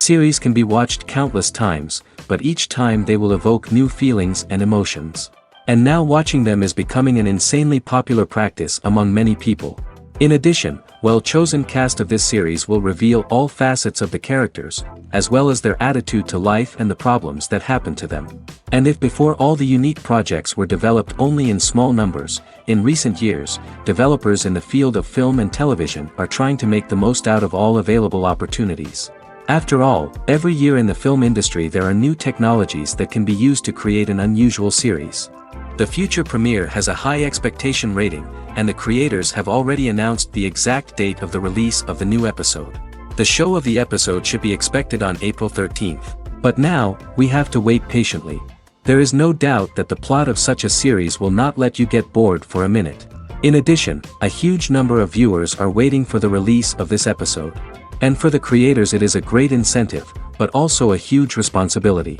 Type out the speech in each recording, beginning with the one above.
Series can be watched countless times, but each time they will evoke new feelings and emotions. And now watching them is becoming an insanely popular practice among many people. In addition, well-chosen cast of this series will reveal all facets of the characters, as well as their attitude to life and the problems that happen to them. And if before all the unique projects were developed only in small numbers, in recent years, developers in the field of film and television are trying to make the most out of all available opportunities. After all, every year in the film industry there are new technologies that can be used to create an unusual series. The future premiere has a high expectation rating, and the creators have already announced the exact date of the release of the new episode. The show of the episode should be expected on April 13th. But now, we have to wait patiently. There is no doubt that the plot of such a series will not let you get bored for a minute. In addition, a huge number of viewers are waiting for the release of this episode. And for the creators it is a great incentive, but also a huge responsibility.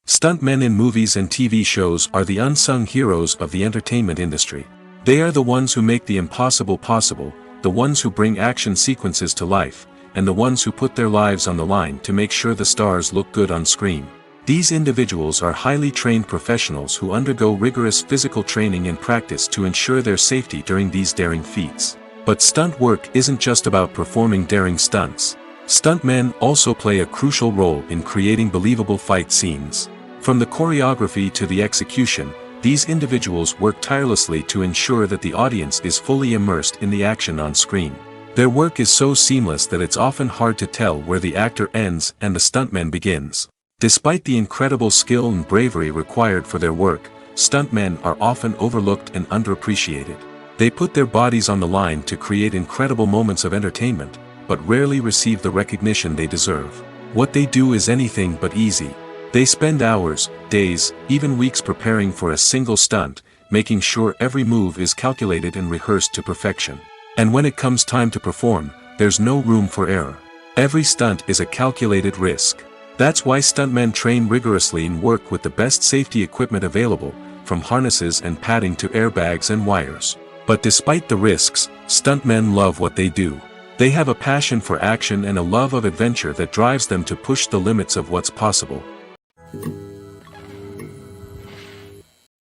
Stuntmen in movies and TV shows are the unsung heroes of the entertainment industry. They are the ones who make the impossible possible, the ones who bring action sequences to life, and the ones who put their lives on the line to make sure the stars look good on screen. These individuals are highly trained professionals who undergo rigorous physical training and practice to ensure their safety during these daring feats. But stunt work isn't just about performing daring stunts. Stuntmen also play a crucial role in creating believable fight scenes. From the choreography to the execution, these individuals work tirelessly to ensure that the audience is fully immersed in the action on screen. Their work is so seamless that it's often hard to tell where the actor ends and the stuntman begins. Despite the incredible skill and bravery required for their work, stuntmen are often overlooked and underappreciated. They put their bodies on the line to create incredible moments of entertainment, but rarely receive the recognition they deserve. What they do is anything but easy. They spend hours, days, even weeks preparing for a single stunt, making sure every move is calculated and rehearsed to perfection. And when it comes time to perform, there's no room for error. Every stunt is a calculated risk. That's why stuntmen train rigorously and work with the best safety equipment available, from harnesses and padding to airbags and wires. But despite the risks, stuntmen love what they do. They have a passion for action and a love of adventure that drives them to push the limits of what's possible.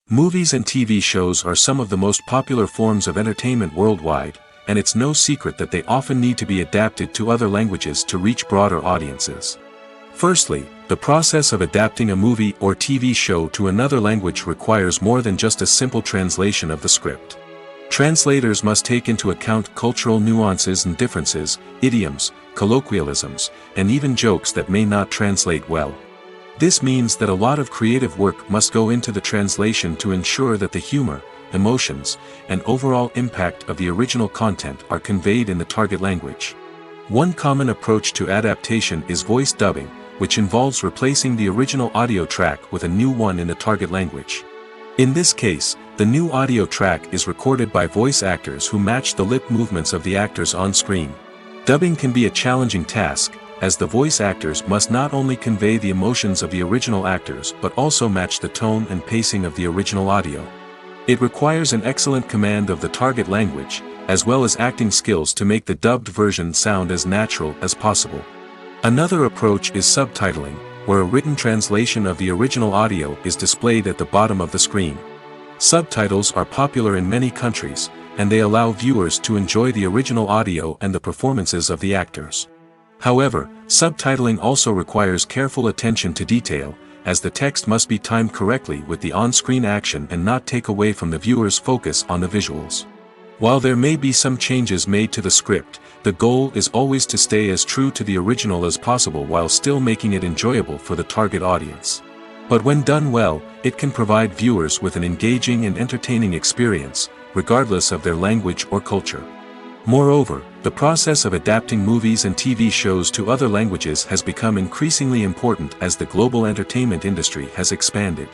Movies and TV shows are some of the most popular forms of entertainment worldwide, and it's no secret that they often need to be adapted to other languages to reach broader audiences. Firstly, the process of adapting a movie or TV show to another language requires more than just a simple translation of the script. Translators must take into account cultural nuances and differences, idioms, colloquialisms, and even jokes that may not translate well. This means that a lot of creative work must go into the translation to ensure that the humor, emotions, and overall impact of the original content are conveyed in the target language. One common approach to adaptation is voice dubbing, which involves replacing the original audio track with a new one in the target language. In this case, the new audio track is recorded by voice actors who match the lip movements of the actors on screen. Dubbing can be a challenging task, as the voice actors must not only convey the emotions of the original actors but also match the tone and pacing of the original audio. It requires an excellent command of the target language, as well as acting skills to make the dubbed version sound as natural as possible. Another approach is subtitling, where a written translation of the original audio is displayed at the bottom of the screen. Subtitles are popular in many countries, and they allow viewers to enjoy the original audio and the performances of the actors. However, subtitling also requires careful attention to detail, as the text must be timed correctly with the on-screen action and not take away from the viewer's focus on the visuals. While there may be some changes made to the script, the goal is always to stay as true to the original as possible while still making it enjoyable for the target audience. But when done well, it can provide viewers with an engaging and entertaining experience, regardless of their language or culture. Moreover, the process of adapting movies and TV shows to other languages has become increasingly important as the global entertainment industry has expanded.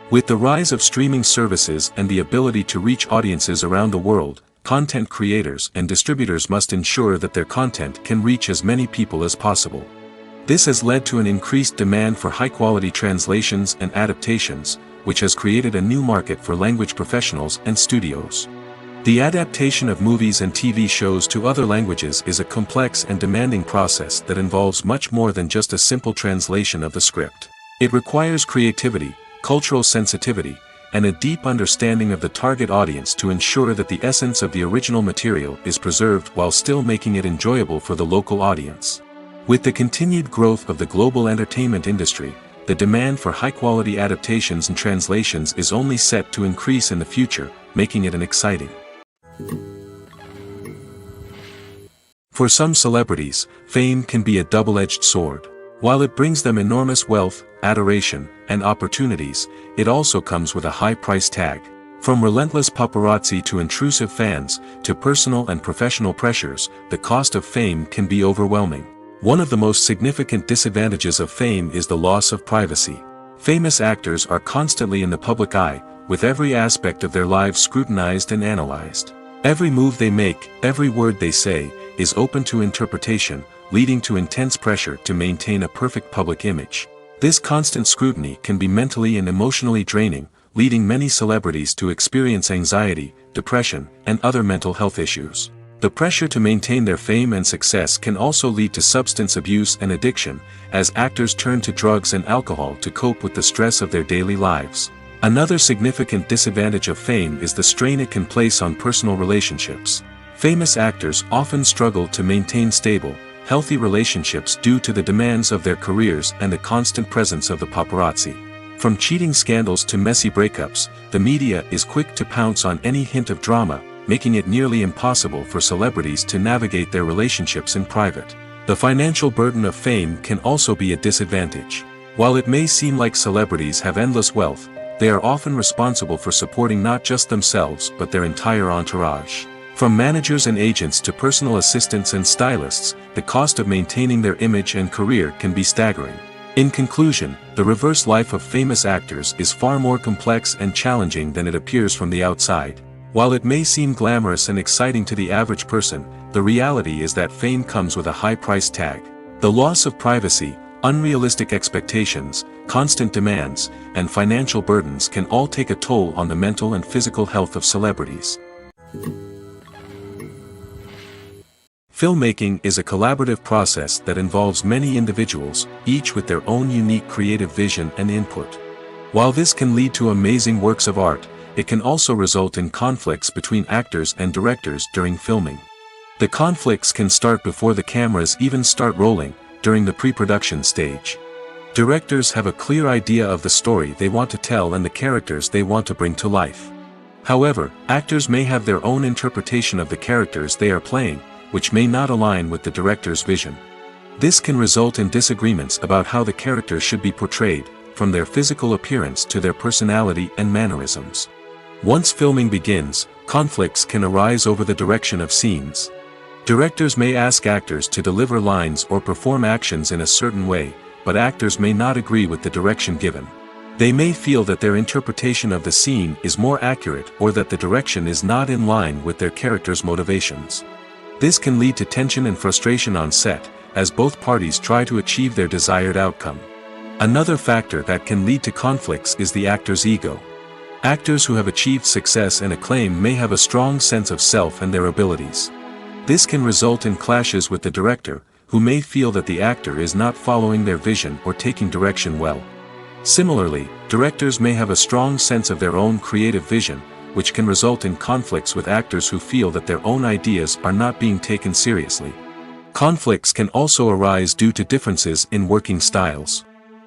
With the rise of streaming services and the ability to reach audiences around the world, content creators and distributors must ensure that their content can reach as many people as possible. This has led to an increased demand for high-quality translations and adaptations, which has created a new market for language professionals and studios. The adaptation of movies and TV shows to other languages is a complex and demanding process that involves much more than just a simple translation of the script. It requires creativity, cultural sensitivity, and a deep understanding of the target audience to ensure that the essence of the original material is preserved while still making it enjoyable for the local audience. With the continued growth of the global entertainment industry, the demand for high-quality adaptations and translations is only set to increase in the future, making it an exciting. For some celebrities, fame can be a double-edged sword. While it brings them enormous wealth, adoration, and opportunities, it also comes with a high price tag. From relentless paparazzi to intrusive fans, to personal and professional pressures, the cost of fame can be overwhelming. One of the most significant disadvantages of fame is the loss of privacy. Famous actors are constantly in the public eye, with every aspect of their lives scrutinized and analyzed. Every move they make, every word they say, is open to interpretation, leading to intense pressure to maintain a perfect public image. This constant scrutiny can be mentally and emotionally draining, leading many celebrities to experience anxiety, depression, and other mental health issues. The pressure to maintain their fame and success can also lead to substance abuse and addiction, as actors turn to drugs and alcohol to cope with the stress of their daily lives. Another significant disadvantage of fame is the strain it can place on personal relationships. Famous actors often struggle to maintain stable, healthy relationships due to the demands of their careers and the constant presence of the paparazzi. From cheating scandals to messy breakups, the media is quick to pounce on any hint of drama, making it nearly impossible for celebrities to navigate their relationships in private. The financial burden of fame can also be a disadvantage. While it may seem like celebrities have endless wealth, they are often responsible for supporting not just themselves but their entire entourage. From managers and agents to personal assistants and stylists, the cost of maintaining their image and career can be staggering. In conclusion, the reverse life of famous actors is far more complex and challenging than it appears from the outside. While it may seem glamorous and exciting to the average person, the reality is that fame comes with a high price tag. The loss of privacy, unrealistic expectations, constant demands, and financial burdens can all take a toll on the mental and physical health of celebrities. Filmmaking is a collaborative process that involves many individuals, each with their own unique creative vision and input. While this can lead to amazing works of art, it can also result in conflicts between actors and directors during filming. The conflicts can start before the cameras even start rolling, during the pre-production stage. Directors have a clear idea of the story they want to tell and the characters they want to bring to life. However, actors may have their own interpretation of the characters they are playing, which may not align with the director's vision. This can result in disagreements about how the characters should be portrayed, from their physical appearance to their personality and mannerisms. Once filming begins, conflicts can arise over the direction of scenes. Directors may ask actors to deliver lines or perform actions in a certain way, but actors may not agree with the direction given. They may feel that their interpretation of the scene is more accurate or that the direction is not in line with their character's motivations. This can lead to tension and frustration on set, as both parties try to achieve their desired outcome. Another factor that can lead to conflicts is the actor's ego. Actors who have achieved success and acclaim may have a strong sense of self and their abilities. This can result in clashes with the director, who may feel that the actor is not following their vision or taking direction well. Similarly, directors may have a strong sense of their own creative vision, which can result in conflicts with actors who feel that their own ideas are not being taken seriously. Conflicts can also arise due to differences in working styles.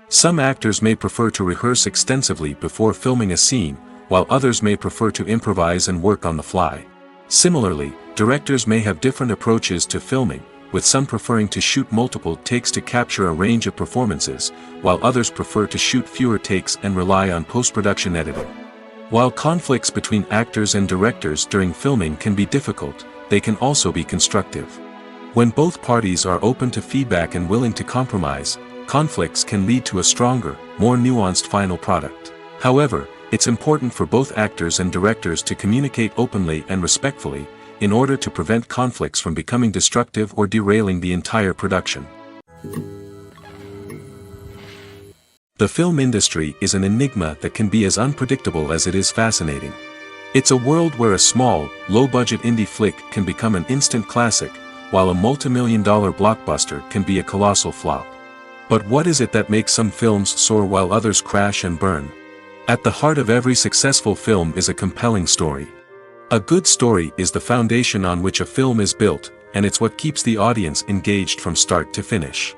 Some actors may prefer to rehearse extensively before filming a scene, while others may prefer to improvise and work on the fly. Similarly, directors may have different approaches to filming, with some preferring to shoot multiple takes to capture a range of performances, while others prefer to shoot fewer takes and rely on post-production editing. While conflicts between actors and directors during filming can be difficult, they can also be constructive. When both parties are open to feedback and willing to compromise, conflicts can lead to a stronger, more nuanced final product. However, it's important for both actors and directors to communicate openly and respectfully, in order to prevent conflicts from becoming destructive or derailing the entire production. The film industry is an enigma that can be as unpredictable as it is fascinating. It's a world where a small, low-budget indie flick can become an instant classic, while a multi-million-dollar blockbuster can be a colossal flop. But what is it that makes some films soar while others crash and burn? At the heart of every successful film is a compelling story. A good story is the foundation on which a film is built, and it's what keeps the audience engaged from start to finish.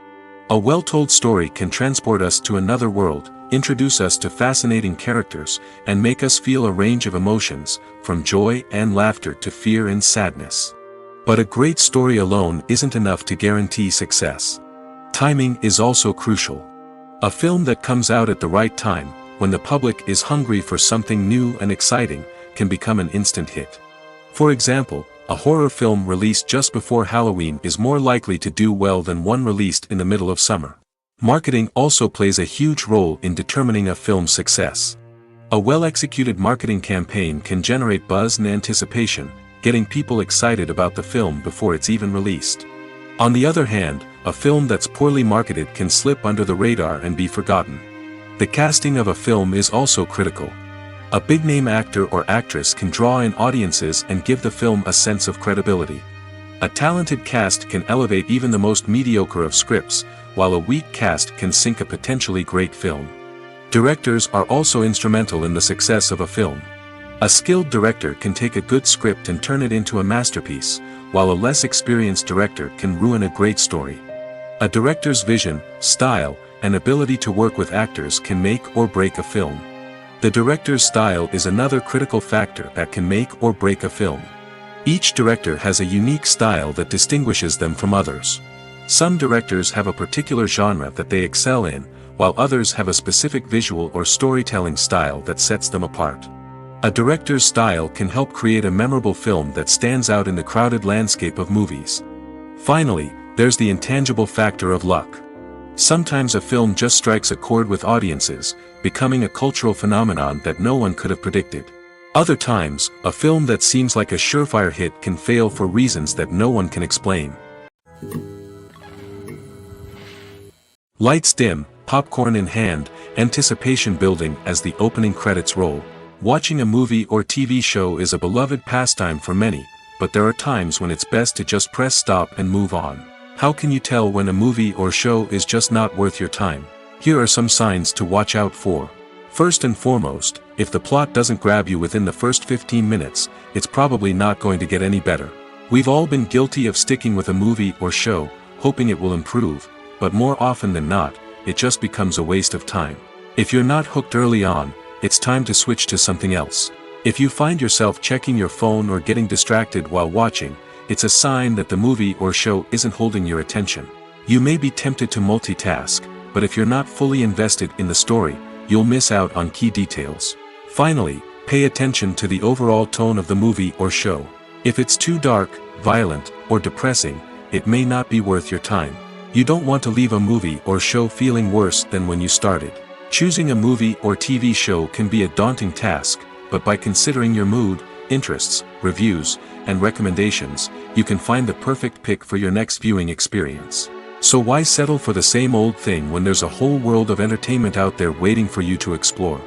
A well-told story can transport us to another world, introduce us to fascinating characters, and make us feel a range of emotions, from joy and laughter to fear and sadness. But a great story alone isn't enough to guarantee success. Timing is also crucial. A film that comes out at the right time, when the public is hungry for something new and exciting, can become an instant hit. For example, a horror film released just before Halloween is more likely to do well than one released in the middle of summer. Marketing also plays a huge role in determining a film's success. A well-executed marketing campaign can generate buzz and anticipation, getting people excited about the film before it's even released. On the other hand, a film that's poorly marketed can slip under the radar and be forgotten. The casting of a film is also critical. A big-name actor or actress can draw in audiences and give the film a sense of credibility. A talented cast can elevate even the most mediocre of scripts, while a weak cast can sink a potentially great film. Directors are also instrumental in the success of a film. A skilled director can take a good script and turn it into a masterpiece, while a less experienced director can ruin a great story. A director's vision, style, and ability to work with actors can make or break a film. The director's style is another critical factor that can make or break a film. Each director has a unique style that distinguishes them from others. Some directors have a particular genre that they excel in, while others have a specific visual or storytelling style that sets them apart. A director's style can help create a memorable film that stands out in the crowded landscape of movies. Finally, there's the intangible factor of luck. Sometimes a film just strikes a chord with audiences, becoming a cultural phenomenon that no one could have predicted. Other times, a film that seems like a surefire hit can fail for reasons that no one can explain. Lights dim, popcorn in hand, anticipation building as the opening credits roll. Watching a movie or TV show is a beloved pastime for many, but there are times when it's best to just press stop and move on. How can you tell when a movie or show is just not worth your time? Here are some signs to watch out for. First and foremost, if the plot doesn't grab you within the first 15 minutes, it's probably not going to get any better. We've all been guilty of sticking with a movie or show, hoping it will improve, but more often than not, it just becomes a waste of time. If you're not hooked early on, it's time to switch to something else. If you find yourself checking your phone or getting distracted while watching, it's a sign that the movie or show isn't holding your attention. You may be tempted to multitask, but if you're not fully invested in the story, you'll miss out on key details. Finally, pay attention to the overall tone of the movie or show. If it's too dark, violent, or depressing, it may not be worth your time. You don't want to leave a movie or show feeling worse than when you started. Choosing a movie or TV show can be a daunting task, but by considering your mood, interests, reviews, and recommendations, you can find the perfect pick for your next viewing experience. So why settle for the same old thing when there's a whole world of entertainment out there waiting for you to explore?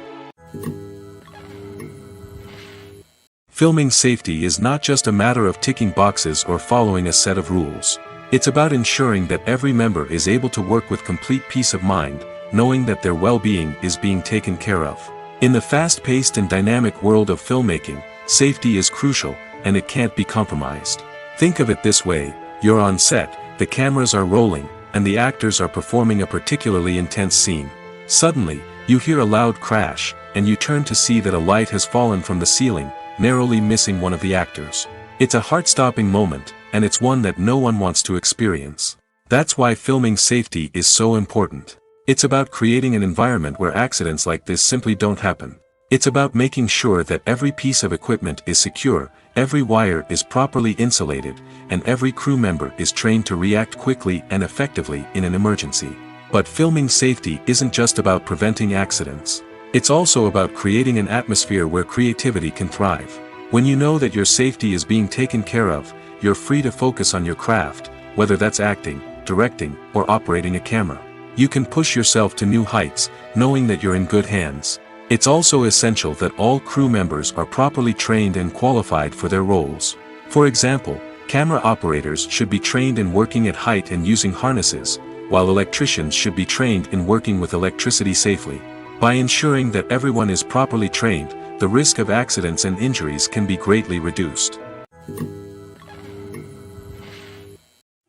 Filming safety is not just a matter of ticking boxes or following a set of rules. It's about ensuring that every member is able to work with complete peace of mind, knowing that their well-being is being taken care of. In the fast-paced and dynamic world of filmmaking, safety is crucial, and it can't be compromised. Think of it this way: you're on set, the cameras are rolling, and the actors are performing a particularly intense scene. Suddenly, you hear a loud crash, and you turn to see that a light has fallen from the ceiling, narrowly missing one of the actors. It's a heart-stopping moment, and it's one that no one wants to experience. That's why filming safety is so important. It's about creating an environment where accidents like this simply don't happen. It's about making sure that every piece of equipment is secure, every wire is properly insulated, and every crew member is trained to react quickly and effectively in an emergency. But filming safety isn't just about preventing accidents. It's also about creating an atmosphere where creativity can thrive. When you know that your safety is being taken care of, you're free to focus on your craft, whether that's acting, directing, or operating a camera. You can push yourself to new heights, knowing that you're in good hands. It's also essential that all crew members are properly trained and qualified for their roles. For example, camera operators should be trained in working at height and using harnesses, while electricians should be trained in working with electricity safely. By ensuring that everyone is properly trained, the risk of accidents and injuries can be greatly reduced.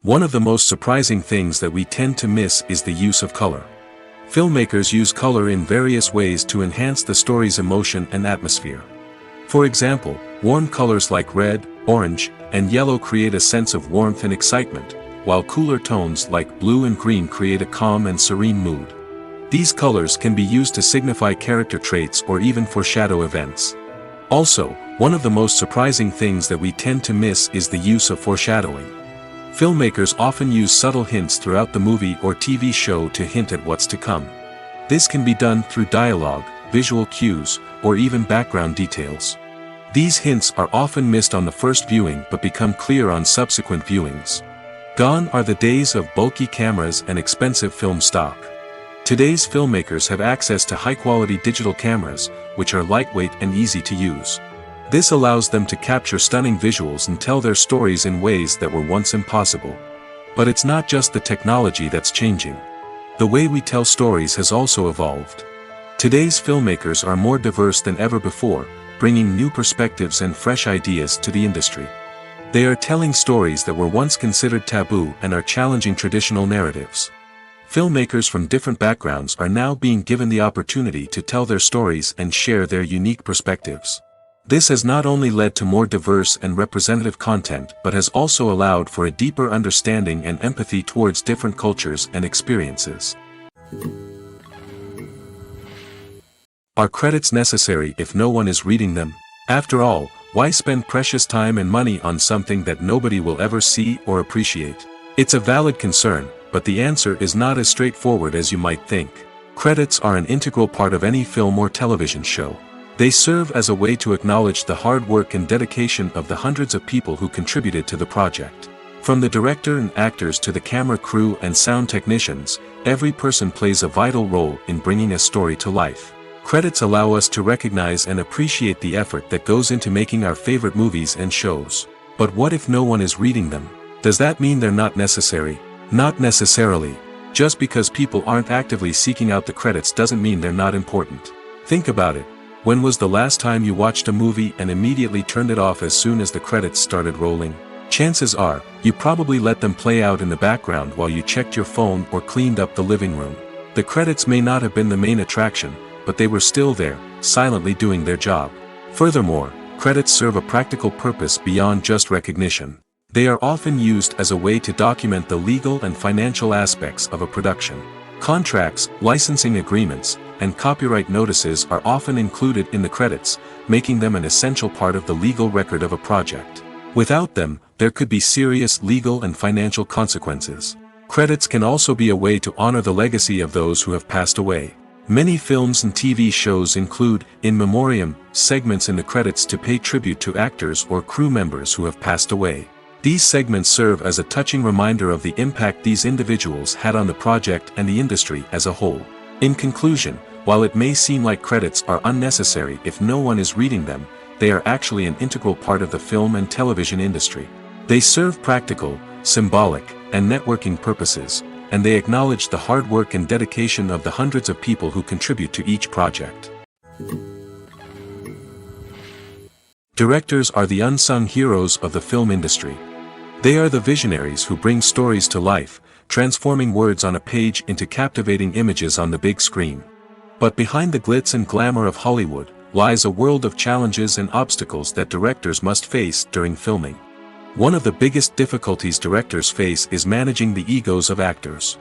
One of the most surprising things that we tend to miss is the use of color. Filmmakers use color in various ways to enhance the story's emotion and atmosphere. For example, warm colors like red, orange, and yellow create a sense of warmth and excitement, while cooler tones like blue and green create a calm and serene mood. These colors can be used to signify character traits or even foreshadow events. Also, one of the most surprising things that we tend to miss is the use of foreshadowing. Filmmakers often use subtle hints throughout the movie or TV show to hint at what's to come. This can be done through dialogue, visual cues, or even background details. These hints are often missed on the first viewing but become clear on subsequent viewings. Gone are the days of bulky cameras and expensive film stock. Today's filmmakers have access to high-quality digital cameras, which are lightweight and easy to use. This allows them to capture stunning visuals and tell their stories in ways that were once impossible. But it's not just the technology that's changing. The way we tell stories has also evolved. Today's filmmakers are more diverse than ever before, bringing new perspectives and fresh ideas to the industry. They are telling stories that were once considered taboo and are challenging traditional narratives. Filmmakers from different backgrounds are now being given the opportunity to tell their stories and share their unique perspectives. This has not only led to more diverse and representative content but has also allowed for a deeper understanding and empathy towards different cultures and experiences. Are credits necessary if no one is reading them? After all, why spend precious time and money on something that nobody will ever see or appreciate? It's a valid concern, but the answer is not as straightforward as you might think. Credits are an integral part of any film or television show. They serve as a way to acknowledge the hard work and dedication of the hundreds of people who contributed to the project. From the director and actors to the camera crew and sound technicians, every person plays a vital role in bringing a story to life. Credits allow us to recognize and appreciate the effort that goes into making our favorite movies and shows. But what if no one is reading them? Does that mean they're not necessary? Not necessarily. Just because people aren't actively seeking out the credits doesn't mean they're not important. Think about it. When was the last time you watched a movie and immediately turned it off as soon as the credits started rolling? Chances are, you probably let them play out in the background while you checked your phone or cleaned up the living room. The credits may not have been the main attraction, but they were still there, silently doing their job. Furthermore, credits serve a practical purpose beyond just recognition. They are often used as a way to document the legal and financial aspects of a production. Contracts, licensing agreements, and copyright notices are often included in the credits, making them an essential part of the legal record of a project. Without them, there could be serious legal and financial consequences. Credits can also be a way to honor the legacy of those who have passed away. Many films and TV shows include, in memoriam, segments in the credits to pay tribute to actors or crew members who have passed away. These segments serve as a touching reminder of the impact these individuals had on the project and the industry as a whole. In conclusion, while it may seem like credits are unnecessary if no one is reading them, they are actually an integral part of the film and television industry. They serve practical, symbolic, and networking purposes, and they acknowledge the hard work and dedication of the hundreds of people who contribute to each project. Directors are the unsung heroes of the film industry. They are the visionaries who bring stories to life, transforming words on a page into captivating images on the big screen. But behind the glitz and glamour of Hollywood, lies a world of challenges and obstacles that directors must face during filming. One of the biggest difficulties directors face is managing the egos of actors.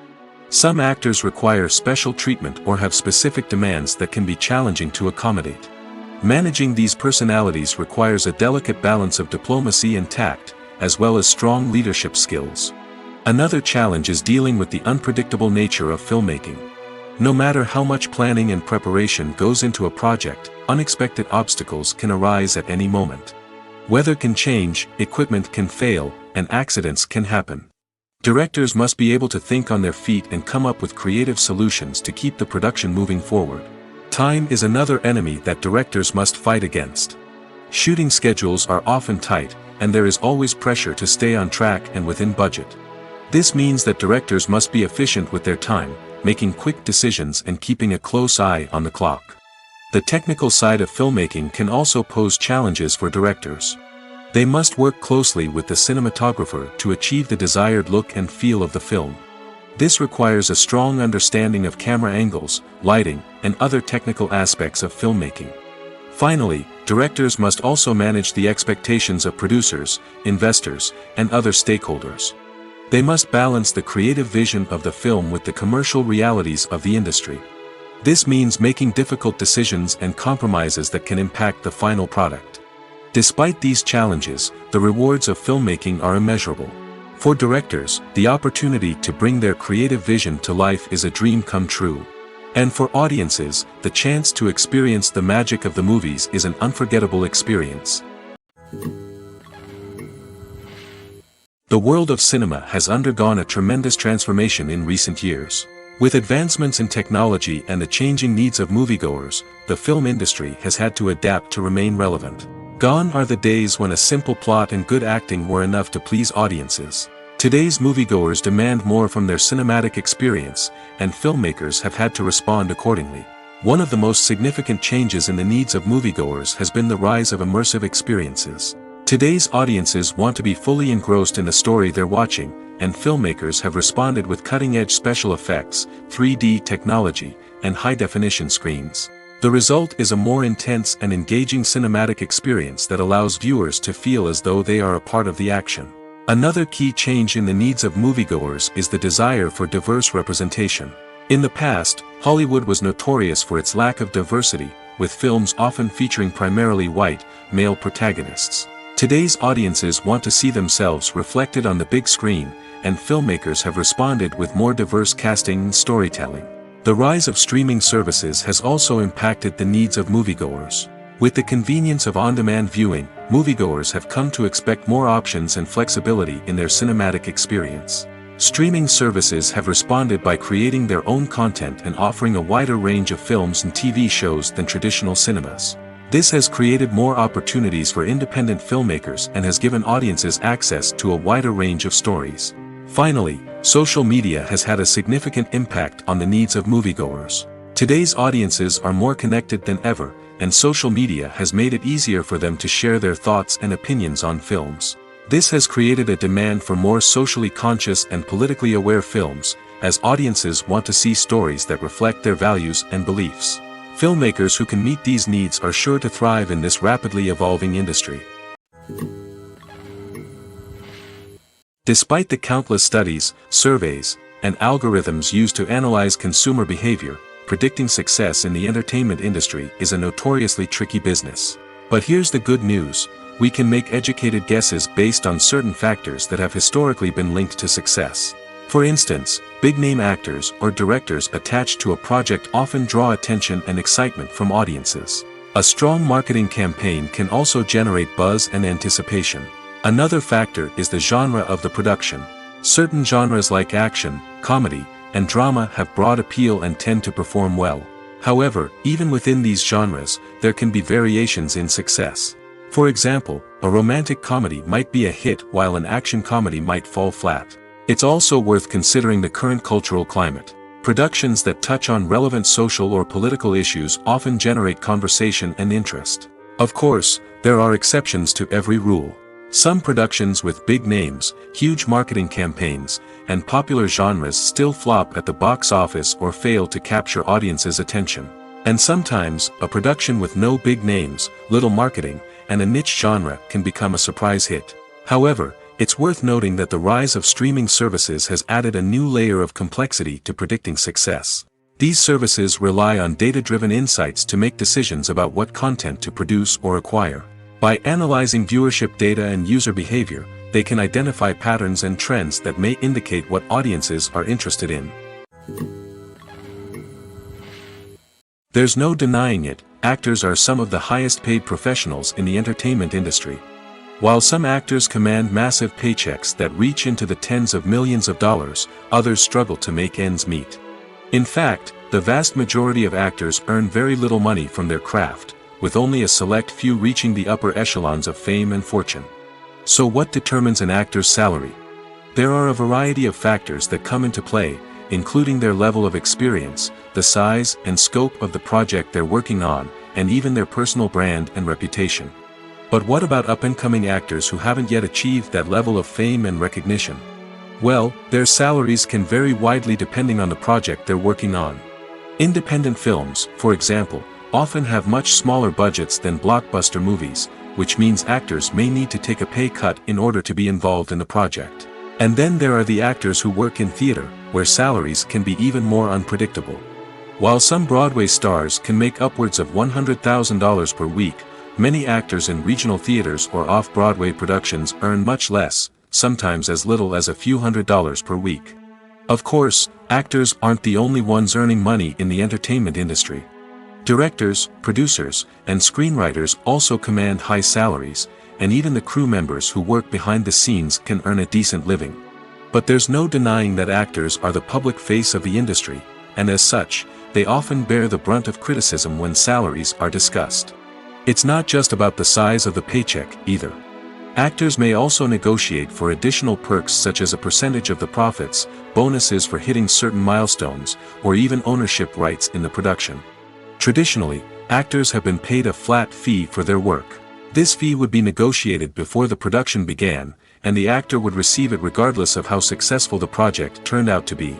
Some actors require special treatment or have specific demands that can be challenging to accommodate. Managing these personalities requires a delicate balance of diplomacy and tact, as well as strong leadership skills. Another challenge is dealing with the unpredictable nature of filmmaking. No matter how much planning and preparation goes into a project, unexpected obstacles can arise at any moment. Weather can change, equipment can fail, and accidents can happen. Directors must be able to think on their feet and come up with creative solutions to keep the production moving forward. Time is another enemy that directors must fight against. Shooting schedules are often tight, and there is always pressure to stay on track and within budget. This means that directors must be efficient with their time, making quick decisions and keeping a close eye on the clock. The technical side of filmmaking can also pose challenges for directors. They must work closely with the cinematographer to achieve the desired look and feel of the film. This requires a strong understanding of camera angles, lighting, and other technical aspects of filmmaking. Finally, directors must also manage the expectations of producers, investors, and other stakeholders. They must balance the creative vision of the film with the commercial realities of the industry. This means making difficult decisions and compromises that can impact the final product. Despite these challenges, the rewards of filmmaking are immeasurable. For directors, the opportunity to bring their creative vision to life is a dream come true. And for audiences, the chance to experience the magic of the movies is an unforgettable experience. The world of cinema has undergone a tremendous transformation in recent years. With advancements in technology and the changing needs of moviegoers, the film industry has had to adapt to remain relevant. Gone are the days when a simple plot and good acting were enough to please audiences. Today's moviegoers demand more from their cinematic experience, and filmmakers have had to respond accordingly. One of the most significant changes in the needs of moviegoers has been the rise of immersive experiences. Today's audiences want to be fully engrossed in the story they're watching, and filmmakers have responded with cutting-edge special effects, 3D technology, and high-definition screens. The result is a more intense and engaging cinematic experience that allows viewers to feel as though they are a part of the action. Another key change in the needs of moviegoers is the desire for diverse representation. In the past, Hollywood was notorious for its lack of diversity, with films often featuring primarily white, male protagonists. Today's audiences want to see themselves reflected on the big screen, and filmmakers have responded with more diverse casting and storytelling. The rise of streaming services has also impacted the needs of moviegoers. With the convenience of on-demand viewing, moviegoers have come to expect more options and flexibility in their cinematic experience. Streaming services have responded by creating their own content and offering a wider range of films and TV shows than traditional cinemas. This has created more opportunities for independent filmmakers and has given audiences access to a wider range of stories. Finally, social media has had a significant impact on the needs of moviegoers. Today's audiences are more connected than ever, and social media has made it easier for them to share their thoughts and opinions on films. This has created a demand for more socially conscious and politically aware films, as audiences want to see stories that reflect their values and beliefs. Filmmakers who can meet these needs are sure to thrive in this rapidly evolving industry. Despite the countless studies, surveys, and algorithms used to analyze consumer behavior, predicting success in the entertainment industry is a notoriously tricky business. But here's the good news: we can make educated guesses based on certain factors that have historically been linked to success. For instance, big-name actors or directors attached to a project often draw attention and excitement from audiences. A strong marketing campaign can also generate buzz and anticipation. Another factor is the genre of the production. Certain genres like action, comedy, and drama have broad appeal and tend to perform well. However, even within these genres, there can be variations in success. For example, a romantic comedy might be a hit while an action comedy might fall flat. It's also worth considering the current cultural climate. Productions that touch on relevant social or political issues often generate conversation and interest. Of course, there are exceptions to every rule. Some productions with big names, huge marketing campaigns, and popular genres still flop at the box office or fail to capture audiences' attention. And sometimes, a production with no big names, little marketing, and a niche genre can become a surprise hit. However, it's worth noting that the rise of streaming services has added a new layer of complexity to predicting success. These services rely on data-driven insights to make decisions about what content to produce or acquire. By analyzing viewership data and user behavior, they can identify patterns and trends that may indicate what audiences are interested in. There's no denying it, actors are some of the highest-paid professionals in the entertainment industry. While some actors command massive paychecks that reach into the tens of millions of dollars, others struggle to make ends meet. In fact, The vast majority of actors earn very little money from their craft, with only a select few reaching the upper echelons of fame and fortune. So what determines an actor's salary? There are a variety of factors that come into play, including their level of experience, the size and scope of the project they're working on, and even their personal brand and reputation. But what about up-and-coming actors who haven't yet achieved that level of fame and recognition? Well, their salaries can vary widely depending on the project they're working on. Independent films, for example, often have much smaller budgets than blockbuster movies, which means actors may need to take a pay cut in order to be involved in the project. And then there are the actors who work in theater, where salaries can be even more unpredictable. While some Broadway stars can make upwards of $100,000 per week, many actors in regional theaters or off-Broadway productions earn much less, sometimes as little as a few $100s per week. Of course, actors aren't the only ones earning money in the entertainment industry. Directors, producers, and screenwriters also command high salaries, and even the crew members who work behind the scenes can earn a decent living. But there's no denying that actors are the public face of the industry, and as such, they often bear the brunt of criticism when salaries are discussed. It's not just about the size of the paycheck, either. Actors may also negotiate for additional perks such as a percentage of the profits, bonuses for hitting certain milestones, or even ownership rights in the production. Traditionally, actors have been paid a flat fee for their work. This fee would be negotiated before the production began, and the actor would receive it regardless of how successful the project turned out to be.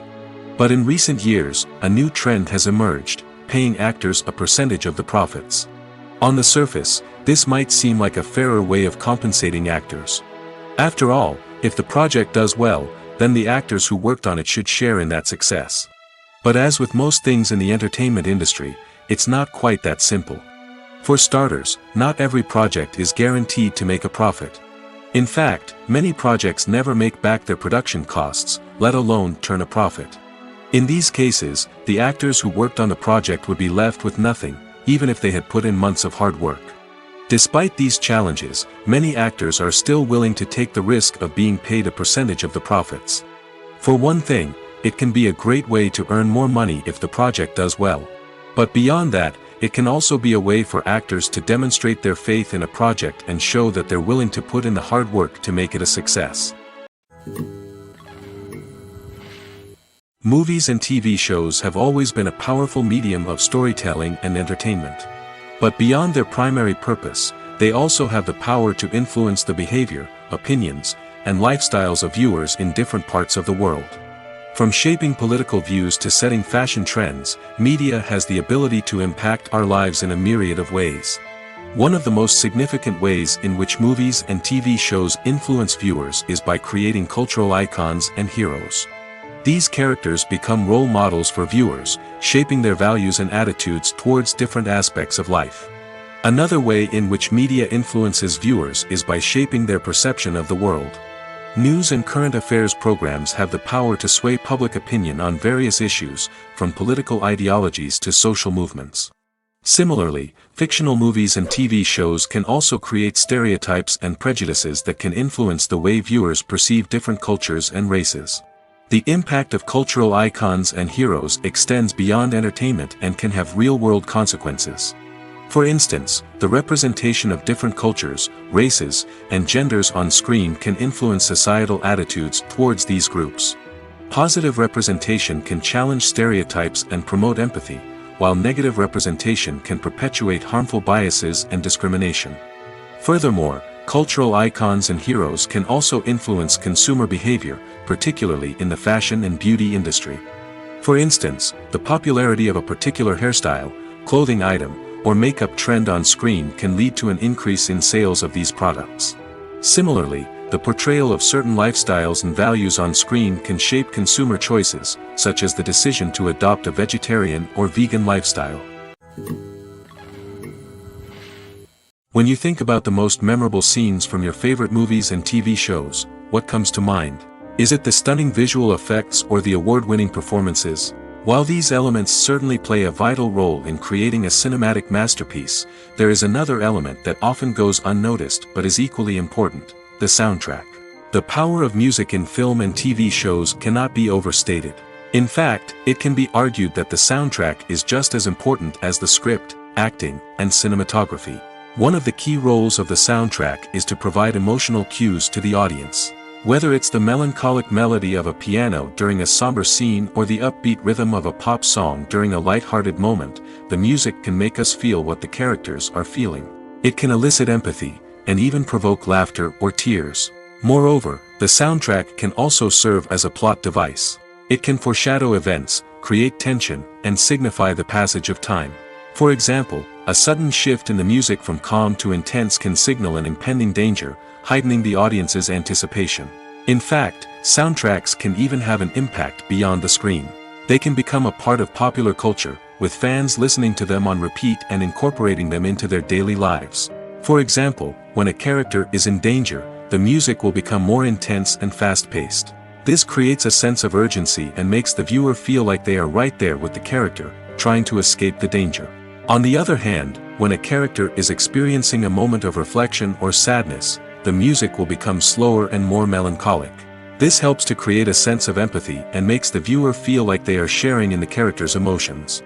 But in recent years, a new trend has emerged, paying actors a percentage of the profits. On the surface, this might seem like a fairer way of compensating actors. After all, if the project does well, then the actors who worked on it should share in that success. But as with most things in the entertainment industry, it's not quite that simple. For starters, not every project is guaranteed to make a profit. In fact, many projects never make back their production costs, let alone turn a profit. In these cases, the actors who worked on the project would be left with nothing, even if they had put in months of hard work. Despite these challenges, many actors are still willing to take the risk of being paid a percentage of the profits. For one thing, it can be a great way to earn more money if the project does well. But beyond that, it can also be a way for actors to demonstrate their faith in a project and show that they're willing to put in the hard work to make it a success. Movies and TV shows have always been a powerful medium of storytelling and entertainment. But beyond their primary purpose, they also have the power to influence the behavior, opinions, and lifestyles of viewers in different parts of the world. From shaping political views to setting fashion trends, media has the ability to impact our lives in a myriad of ways. One of the most significant ways in which movies and TV shows influence viewers is by creating cultural icons and heroes. These characters become role models for viewers, shaping their values and attitudes towards different aspects of life. Another way in which media influences viewers is by shaping their perception of the world. News and current affairs programs have the power to sway public opinion on various issues, from political ideologies to social movements. Similarly, fictional movies and TV shows can also create stereotypes and prejudices that can influence the way viewers perceive different cultures and races. The impact of cultural icons and heroes extends beyond entertainment and can have real-world consequences. For instance, the representation of different cultures, races, and genders on screen can influence societal attitudes towards these groups. Positive representation can challenge stereotypes and promote empathy, while negative representation can perpetuate harmful biases and discrimination. Furthermore, cultural icons and heroes can also influence consumer behavior, particularly in the fashion and beauty industry. For instance, the popularity of a particular hairstyle, clothing item, or makeup trend on screen can lead to an increase in sales of these products. Similarly, the portrayal of certain lifestyles and values on screen can shape consumer choices, such as the decision to adopt a vegetarian or vegan lifestyle. When you think about the most memorable scenes from your favorite movies and TV shows, what comes to mind? Is it the stunning visual effects or the award-winning performances? While these elements certainly play a vital role in creating a cinematic masterpiece, there is another element that often goes unnoticed but is equally important: the soundtrack. The power of music in film and TV shows cannot be overstated. In fact, it can be argued that the soundtrack is just as important as the script, acting, and cinematography. One of the key roles of the soundtrack is to provide emotional cues to the audience. Whether it's the melancholic melody of a piano during a somber scene or the upbeat rhythm of a pop song during a light-hearted moment, the music can make us feel what the characters are feeling. It can elicit empathy, and even provoke laughter or tears. Moreover, the soundtrack can also serve as a plot device. It can foreshadow events, create tension, and signify the passage of time. For example, a sudden shift in the music from calm to intense can signal an impending danger, heightening the audience's anticipation. In fact, soundtracks can even have an impact beyond the screen. They can become a part of popular culture, with fans listening to them on repeat and incorporating them into their daily lives. For example, when a character is in danger, the music will become more intense and fast-paced. This creates a sense of urgency and makes the viewer feel like they are right there with the character, trying to escape the danger. On the other hand, when a character is experiencing a moment of reflection or sadness, the music will become slower and more melancholic. This helps to create a sense of empathy and makes the viewer feel like they are sharing in the character's emotions.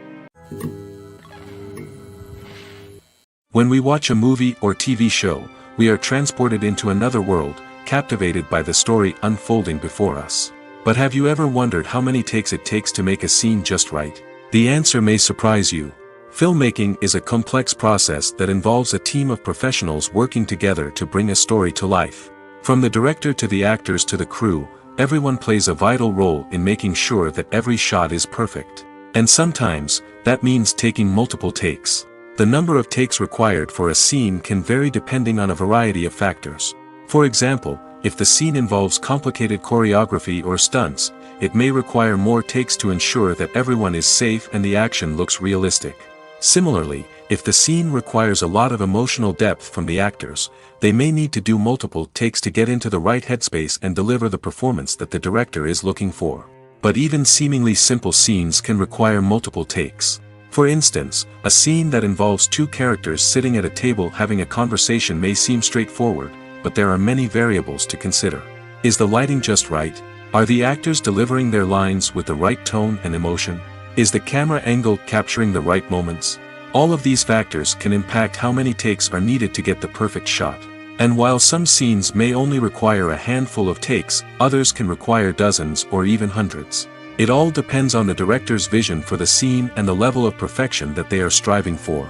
When we watch a movie or TV show, we are transported into another world, captivated by the story unfolding before us. But have you ever wondered how many takes it takes to make a scene just right? The answer may surprise you. Filmmaking is a complex process that involves a team of professionals working together to bring a story to life. From the director to the actors to the crew, everyone plays a vital role in making sure that every shot is perfect. And sometimes, that means taking multiple takes. The number of takes required for a scene can vary depending on a variety of factors. For example, if the scene involves complicated choreography or stunts, it may require more takes to ensure that everyone is safe and the action looks realistic. Similarly, if the scene requires a lot of emotional depth from the actors, they may need to do multiple takes to get into the right headspace and deliver the performance that the director is looking for. But even seemingly simple scenes can require multiple takes. For instance, a scene that involves two characters sitting at a table having a conversation may seem straightforward, but there are many variables to consider. Is the lighting just right? Are the actors delivering their lines with the right tone and emotion? Is the camera angle capturing the right moments? All of these factors can impact how many takes are needed to get the perfect shot. And while some scenes may only require a handful of takes, others can require dozens or even hundreds. It all depends on the director's vision for the scene and the level of perfection that they are striving for.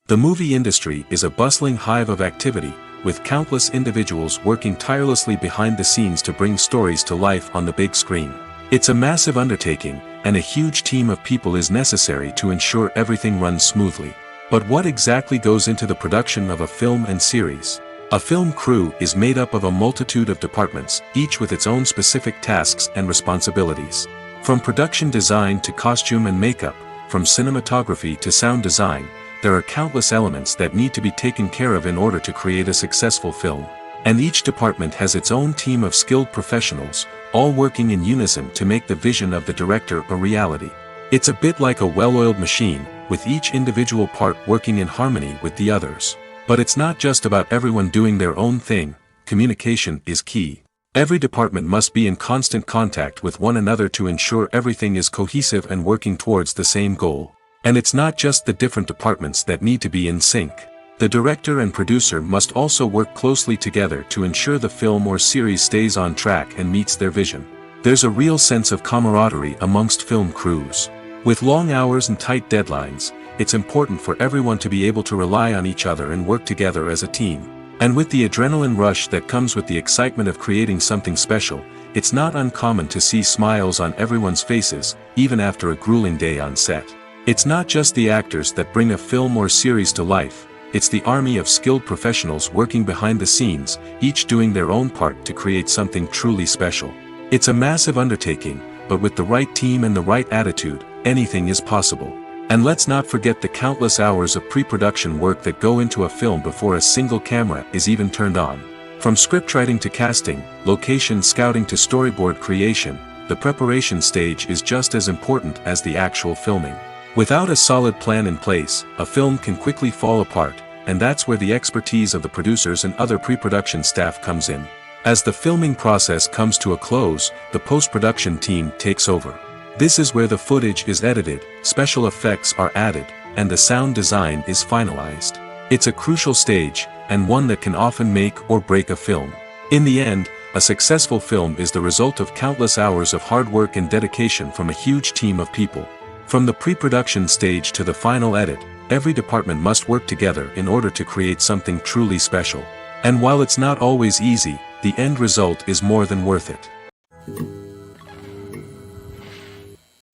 The movie industry is a bustling hive of activity, with countless individuals working tirelessly behind the scenes to bring stories to life on the big screen. It's a massive undertaking, and a huge team of people is necessary to ensure everything runs smoothly. But what exactly goes into the production of a film and series? A film crew is made up of a multitude of departments, each with its own specific tasks and responsibilities. From production design to costume and makeup, from cinematography to sound design, there are countless elements that need to be taken care of in order to create a successful film. And each department has its own team of skilled professionals, all working in unison to make the vision of the director a reality. It's a bit like a well-oiled machine, with each individual part working in harmony with the others. But it's not just about everyone doing their own thing. Communication is key. Every department must be in constant contact with one another to ensure everything is cohesive and working towards the same goal. And it's not just the different departments that need to be in sync. The director and producer must also work closely together to ensure the film or series stays on track and meets their vision. There's a real sense of camaraderie amongst film crews. With long hours and tight deadlines, it's important for everyone to be able to rely on each other and work together as a team. And with the adrenaline rush that comes with the excitement of creating something special, it's not uncommon to see smiles on everyone's faces, even after a grueling day on set. It's not just the actors that bring a film or series to life, it's the army of skilled professionals working behind the scenes, each doing their own part to create something truly special. It's a massive undertaking, but with the right team and the right attitude, anything is possible. And let's not forget the countless hours of pre-production work that go into a film before a single camera is even turned on. From scriptwriting to casting, location scouting to storyboard creation, the preparation stage is just as important as the actual filming. Without a solid plan in place, a film can quickly fall apart, and that's where the expertise of the producers and other pre-production staff comes in. As the filming process comes to a close, the post-production team takes over. This is where the footage is edited, special effects are added, and the sound design is finalized. It's a crucial stage, and one that can often make or break a film. In the end, a successful film is the result of countless hours of hard work and dedication from a huge team of people. From the pre-production stage to the final edit, every department must work together in order to create something truly special. And while it's not always easy, the end result is more than worth it.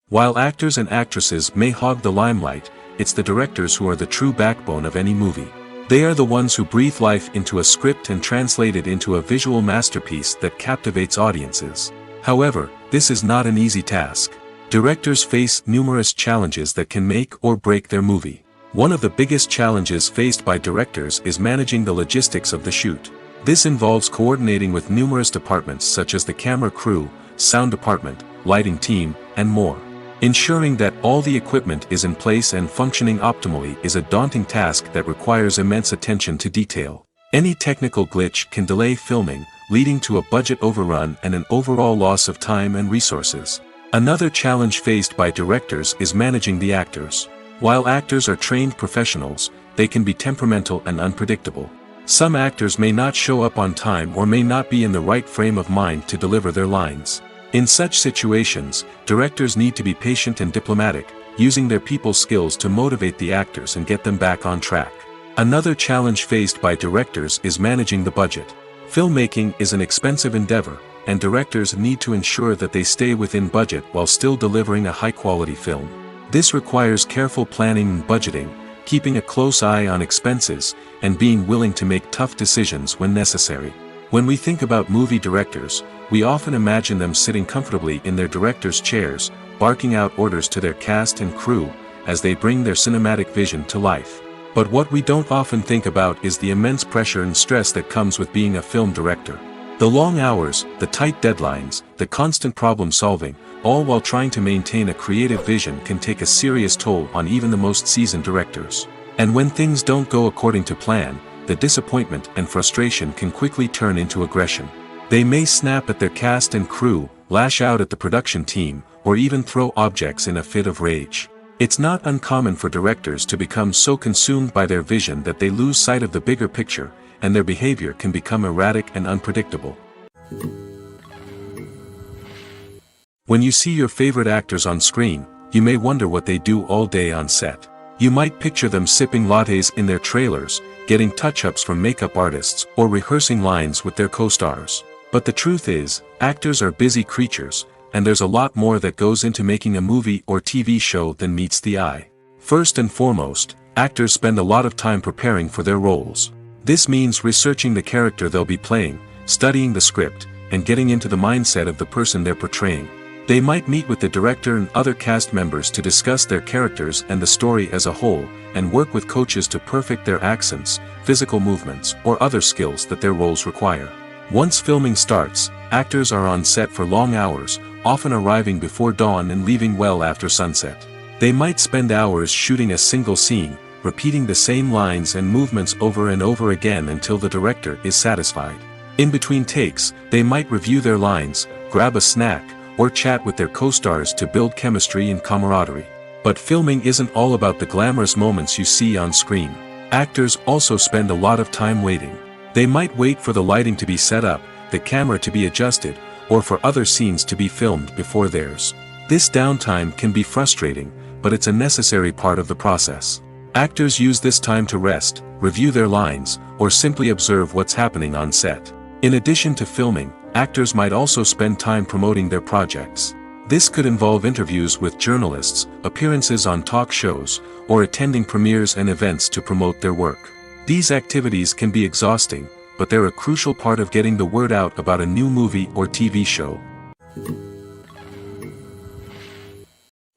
While actors and actresses may hog the limelight, it's the directors who are the true backbone of any movie. They are the ones who breathe life into a script and translate it into a visual masterpiece that captivates audiences. However, this is not an easy task. Directors face numerous challenges that can make or break their movie. One of the biggest challenges faced by directors is managing the logistics of the shoot. This involves coordinating with numerous departments such as the camera crew, sound department, lighting team, and more. Ensuring that all the equipment is in place and functioning optimally is a daunting task that requires immense attention to detail. Any technical glitch can delay filming, leading to a budget overrun and an overall loss of time and resources. Another challenge faced by directors is managing the actors. While actors are trained professionals, they can be temperamental and unpredictable. Some actors may not show up on time or may not be in the right frame of mind to deliver their lines. In such situations, directors need to be patient and diplomatic, using their people skills to motivate the actors and get them back on track. Another challenge faced by directors is managing the budget. Filmmaking is an expensive endeavor, and directors need to ensure that they stay within budget while still delivering a high-quality film. This requires careful planning and budgeting, keeping a close eye on expenses, and being willing to make tough decisions when necessary. When we think about movie directors, we often imagine them sitting comfortably in their director's chairs, barking out orders to their cast and crew, as they bring their cinematic vision to life. But what we don't often think about is the immense pressure and stress that comes with being a film director. The long hours, the tight deadlines, the constant problem solving, all while trying to maintain a creative vision can take a serious toll on even the most seasoned directors. And when things don't go according to plan, the disappointment and frustration can quickly turn into aggression. They may snap at their cast and crew, lash out at the production team, or even throw objects in a fit of rage. It's not uncommon for directors to become so consumed by their vision that they lose sight of the bigger picture, and their behavior can become erratic and unpredictable. When you see your favorite actors on screen, you may wonder what they do all day on set. You might picture them sipping lattes in their trailers, getting touch-ups from makeup artists, or rehearsing lines with their co-stars. But the truth is, actors are busy creatures, and there's a lot more that goes into making a movie or TV show than meets the eye. First and foremost, actors spend a lot of time preparing for their roles. This means researching the character they'll be playing, studying the script, and getting into the mindset of the person they're portraying. They might meet with the director and other cast members to discuss their characters and the story as a whole, and work with coaches to perfect their accents, physical movements, or other skills that their roles require. Once filming starts, actors are on set for long hours, often arriving before dawn and leaving well after sunset. They might spend hours shooting a single scene, repeating the same lines and movements over and over again until the director is satisfied. In between takes, they might review their lines, grab a snack, or chat with their co-stars to build chemistry and camaraderie. But filming isn't all about the glamorous moments you see on screen. Actors also spend a lot of time waiting. They might wait for the lighting to be set up, the camera to be adjusted, or for other scenes to be filmed before theirs. This downtime can be frustrating, but it's a necessary part of the process. Actors use this time to rest, review their lines, or simply observe what's happening on set. In addition to filming, actors might also spend time promoting their projects. This could involve interviews with journalists, appearances on talk shows, or attending premieres and events to promote their work. These activities can be exhausting, but they're a crucial part of getting the word out about a new movie or TV show.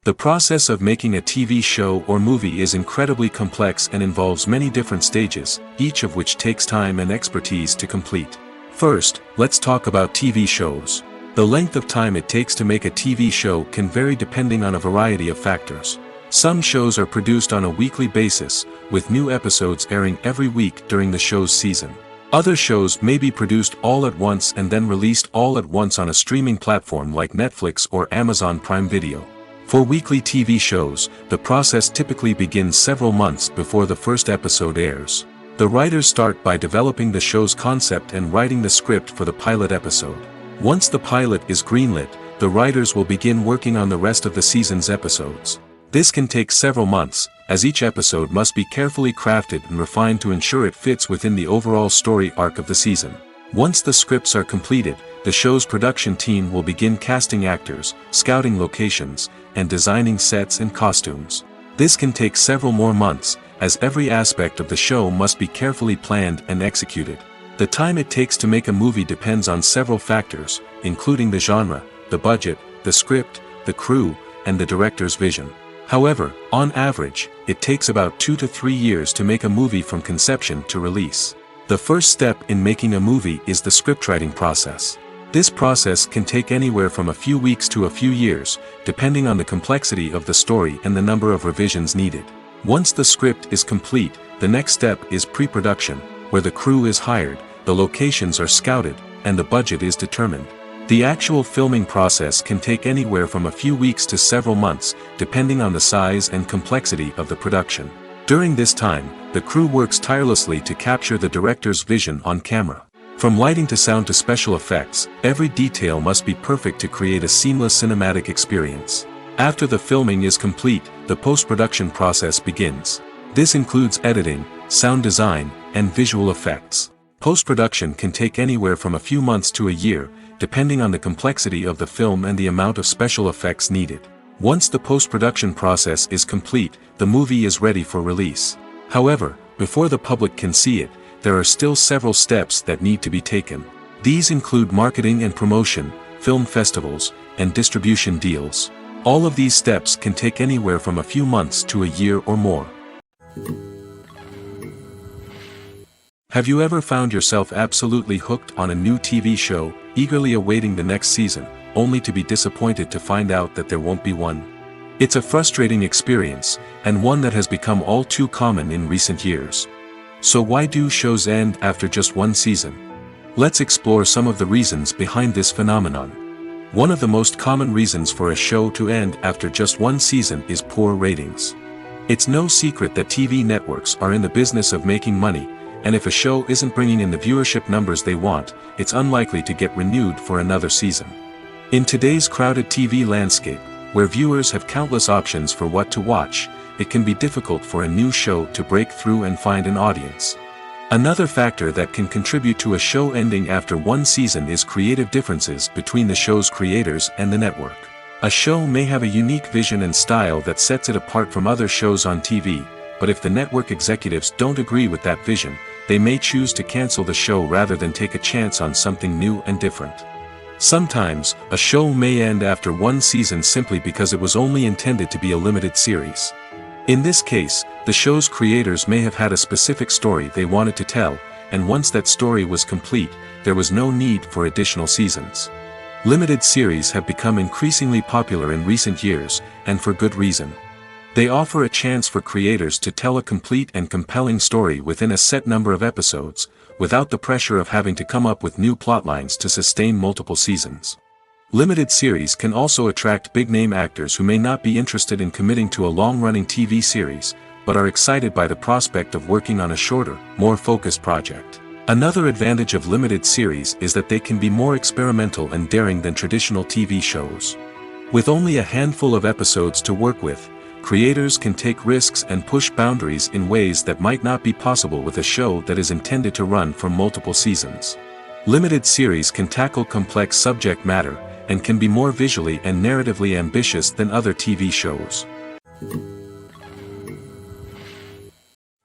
The process of making a TV show or movie is incredibly complex and involves many different stages, each of which takes time and expertise to complete. First, let's talk about TV shows. The length of time it takes to make a TV show can vary depending on a variety of factors. Some shows are produced on a weekly basis, with new episodes airing every week during the show's season. Other shows may be produced all at once and then released all at once on a streaming platform like Netflix or Amazon Prime Video. For weekly TV shows, the process typically begins several months before the first episode airs. The writers start by developing the show's concept and writing the script for the pilot episode. Once the pilot is greenlit, the writers will begin working on the rest of the season's episodes. This can take several months, as each episode must be carefully crafted and refined to ensure it fits within the overall story arc of the season. Once the scripts are completed, the show's production team will begin casting actors, scouting locations, and designing sets and costumes. This can take several more months, as every aspect of the show must be carefully planned and executed. The time it takes to make a movie depends on several factors, including the genre, the budget, the script, the crew, and the director's vision. However, on average, it takes about 2 to 3 years to make a movie from conception to release. The first step in making a movie is the scriptwriting process. This process can take anywhere from a few weeks to a few years, depending on the complexity of the story and the number of revisions needed. Once the script is complete, the next step is pre-production, where the crew is hired, the locations are scouted, and the budget is determined. The actual filming process can take anywhere from a few weeks to several months, depending on the size and complexity of the production. During this time, the crew works tirelessly to capture the director's vision on camera. From lighting to sound to special effects, every detail must be perfect to create a seamless cinematic experience. After the filming is complete, the post-production process begins. This includes editing, sound design, and visual effects. Post-production can take anywhere from a few months to a year, depending on the complexity of the film and the amount of special effects needed. Once the post-production process is complete, the movie is ready for release. However, before the public can see it, there are still several steps that need to be taken. These include marketing and promotion, film festivals, and distribution deals. All of these steps can take anywhere from a few months to a year or more. Have you ever found yourself absolutely hooked on a new TV show, eagerly awaiting the next season, only to be disappointed to find out that there won't be one? It's a frustrating experience, and one that has become all too common in recent years. So why do shows end after just one season? Let's explore some of the reasons behind this phenomenon. One of the most common reasons for a show to end after just one season is poor ratings. It's no secret that TV networks are in the business of making money, and if a show isn't bringing in the viewership numbers they want, it's unlikely to get renewed for another season. In today's crowded TV landscape, where viewers have countless options for what to watch, it can be difficult for a new show to break through and find an audience. Another factor that can contribute to a show ending after one season is creative differences between the show's creators and the network. A show may have a unique vision and style that sets it apart from other shows on TV, but if the network executives don't agree with that vision, they may choose to cancel the show rather than take a chance on something new and different. Sometimes, a show may end after one season simply because it was only intended to be a limited series. In this case, the show's creators may have had a specific story they wanted to tell, and once that story was complete, there was no need for additional seasons. Limited series have become increasingly popular in recent years, and for good reason. They offer a chance for creators to tell a complete and compelling story within a set number of episodes, without the pressure of having to come up with new plotlines to sustain multiple seasons. Limited series can also attract big-name actors who may not be interested in committing to a long-running TV series, but are excited by the prospect of working on a shorter, more focused project. Another advantage of limited series is that they can be more experimental and daring than traditional TV shows. With only a handful of episodes to work with, creators can take risks and push boundaries in ways that might not be possible with a show that is intended to run for multiple seasons. Limited series can tackle complex subject matter, and can be more visually and narratively ambitious than other TV shows.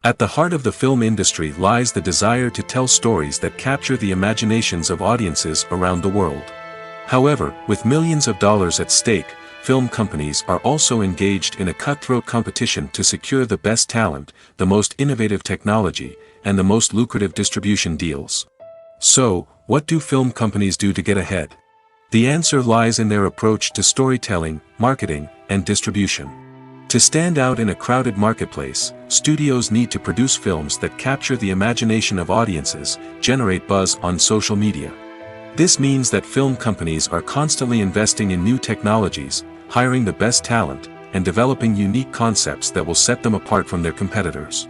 At the heart of the film industry lies the desire to tell stories that capture the imaginations of audiences around the world. However, with millions of dollars at stake, film companies are also engaged in a cutthroat competition to secure the best talent, the most innovative technology, and the most lucrative distribution deals. So, what do film companies do to get ahead? The answer lies in their approach to storytelling, marketing, and distribution. To stand out in a crowded marketplace, studios need to produce films that capture the imagination of audiences, generate buzz on social media. This means that film companies are constantly investing in new technologies, hiring the best talent, and developing unique concepts that will set them apart from their competitors.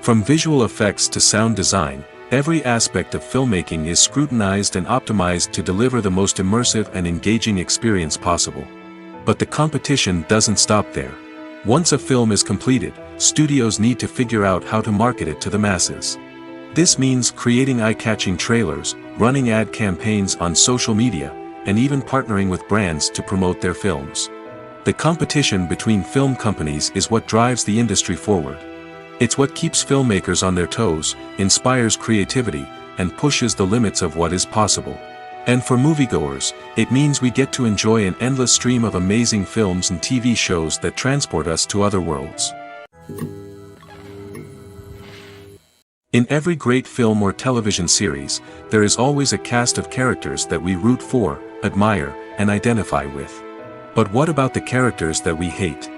From visual effects to sound design, every aspect of filmmaking is scrutinized and optimized to deliver the most immersive and engaging experience possible. But the competition doesn't stop there. Once a film is completed, studios need to figure out how to market it to the masses. This means creating eye-catching trailers, running ad campaigns on social media, and even partnering with brands to promote their films. The competition between film companies is what drives the industry forward. It's what keeps filmmakers on their toes, inspires creativity, and pushes the limits of what is possible. And for moviegoers, it means we get to enjoy an endless stream of amazing films and TV shows that transport us to other worlds. In every great film or television series, there is always a cast of characters that we root for, admire, and identify with. But what about the characters that we hate?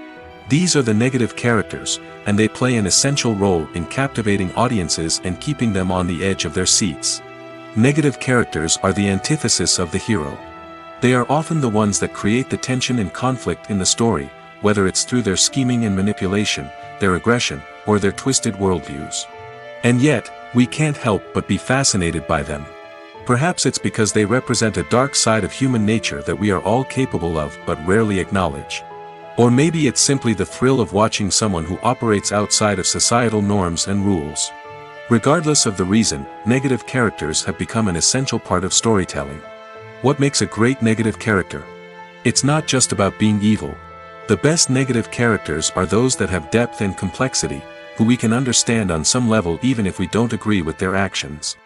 These are the negative characters, and they play an essential role in captivating audiences and keeping them on the edge of their seats. Negative characters are the antithesis of the hero. They are often the ones that create the tension and conflict in the story, whether it's through their scheming and manipulation, their aggression, or their twisted worldviews. And yet, we can't help but be fascinated by them. Perhaps it's because they represent a dark side of human nature that we are all capable of but rarely acknowledge. Or maybe it's simply the thrill of watching someone who operates outside of societal norms and rules. Regardless of the reason, negative characters have become an essential part of storytelling. What makes a great negative character? It's not just about being evil. The best negative characters are those that have depth and complexity, who we can understand on some level even if we don't agree with their actions.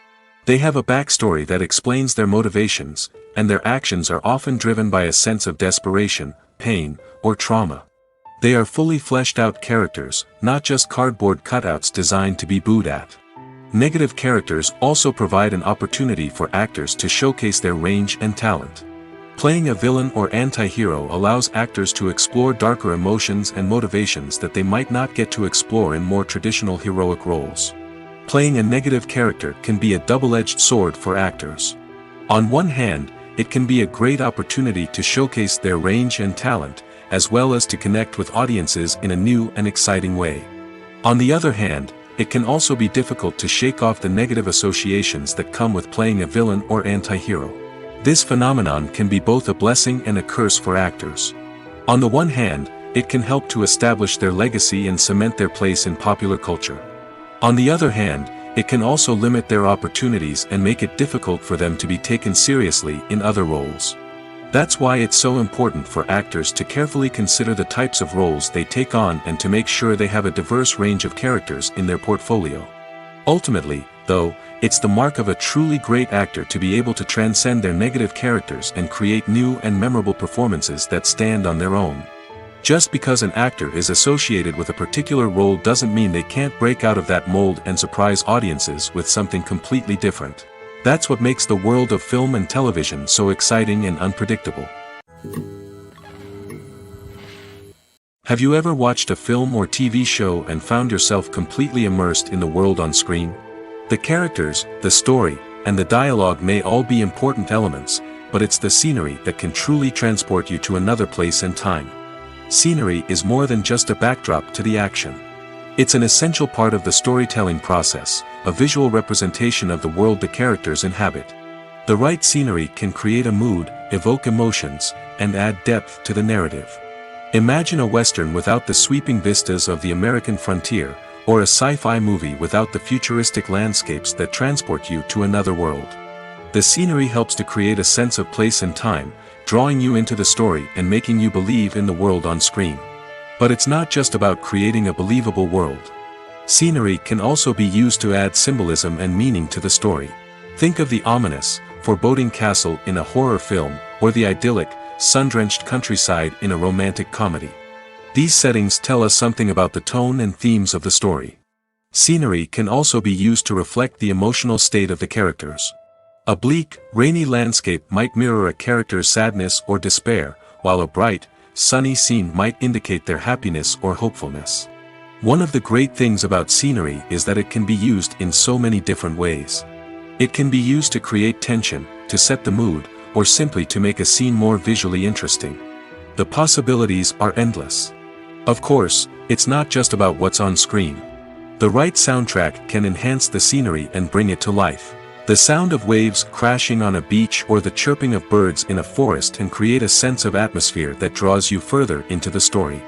They have a backstory that explains their motivations, and their actions are often driven by a sense of desperation, pain, or trauma. They are fully fleshed out characters, not just cardboard cutouts designed to be booed at. Negative characters also provide an opportunity for actors to showcase their range and talent. Playing a villain or anti-hero allows actors to explore darker emotions and motivations that they might not get to explore in more traditional heroic roles. Playing a negative character can be a double-edged sword for actors. On one hand, it can be a great opportunity to showcase their range and talent, as well as to connect with audiences in a new and exciting way. On the other hand, it can also be difficult to shake off the negative associations that come with playing a villain or anti-hero. This phenomenon can be both a blessing and a curse for actors. On the one hand, it can help to establish their legacy and cement their place in popular culture. On the other hand, it can also limit their opportunities and make it difficult for them to be taken seriously in other roles. That's why it's so important for actors to carefully consider the types of roles they take on and to make sure they have a diverse range of characters in their portfolio. Ultimately, though, it's the mark of a truly great actor to be able to transcend their negative characters and create new and memorable performances that stand on their own. Just because an actor is associated with a particular role doesn't mean they can't break out of that mold and surprise audiences with something completely different. That's what makes the world of film and television so exciting and unpredictable. Have you ever watched a film or TV show and found yourself completely immersed in the world on screen? The characters, the story, and the dialogue may all be important elements, but it's the scenery that can truly transport you to another place and time. Scenery is more than just a backdrop to the action. It's an essential part of the storytelling process, a visual representation of the world the characters inhabit. The right scenery can create a mood, evoke emotions, and add depth to the narrative. Imagine a Western without the sweeping vistas of the American frontier, or a sci-fi movie without the futuristic landscapes that transport you to another world. The scenery helps to create a sense of place and time, drawing you into the story and making you believe in the world on screen. But it's not just about creating a believable world. Scenery can also be used to add symbolism and meaning to the story. Think of the ominous, foreboding castle in a horror film, or the idyllic, sun-drenched countryside in a romantic comedy. These settings tell us something about the tone and themes of the story. Scenery can also be used to reflect the emotional state of the characters. A bleak, rainy landscape might mirror a character's sadness or despair, while a bright, sunny scene might indicate their happiness or hopefulness. One of the great things about scenery is that it can be used in so many different ways. It can be used to create tension, to set the mood, or simply to make a scene more visually interesting. The possibilities are endless. Of course, it's not just about what's on screen. The right soundtrack can enhance the scenery and bring it to life. The sound of waves crashing on a beach or the chirping of birds in a forest can create a sense of atmosphere that draws you further into the story.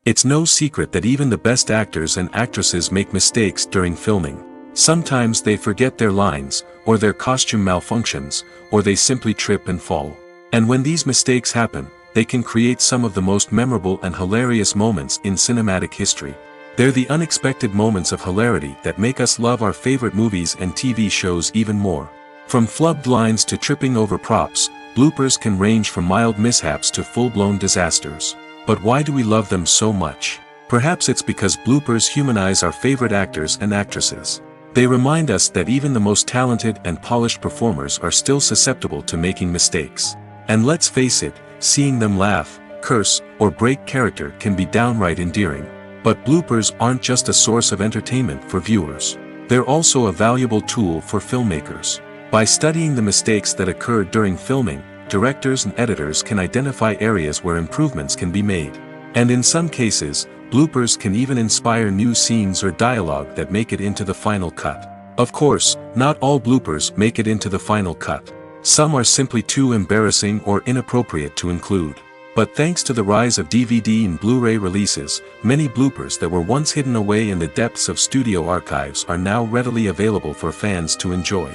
It's no secret that even the best actors and actresses make mistakes during filming. Sometimes they forget their lines, or their costume malfunctions, or they simply trip and fall. And when these mistakes happen, they can create some of the most memorable and hilarious moments in cinematic history. They're the unexpected moments of hilarity that make us love our favorite movies and TV shows even more. From flubbed lines to tripping over props, bloopers can range from mild mishaps to full-blown disasters. But why do we love them so much? Perhaps it's because bloopers humanize our favorite actors and actresses. They remind us that even the most talented and polished performers are still susceptible to making mistakes. And let's face it, seeing them laugh, curse, or break character can be downright endearing. But bloopers aren't just a source of entertainment for viewers. They're also a valuable tool for filmmakers. By studying the mistakes that occurred during filming, directors and editors can identify areas where improvements can be made. And in some cases, bloopers can even inspire new scenes or dialogue that make it into the final cut. Of course, not all bloopers make it into the final cut. Some are simply too embarrassing or inappropriate to include. But thanks to the rise of DVD and Blu-ray releases, many bloopers that were once hidden away in the depths of studio archives are now readily available for fans to enjoy.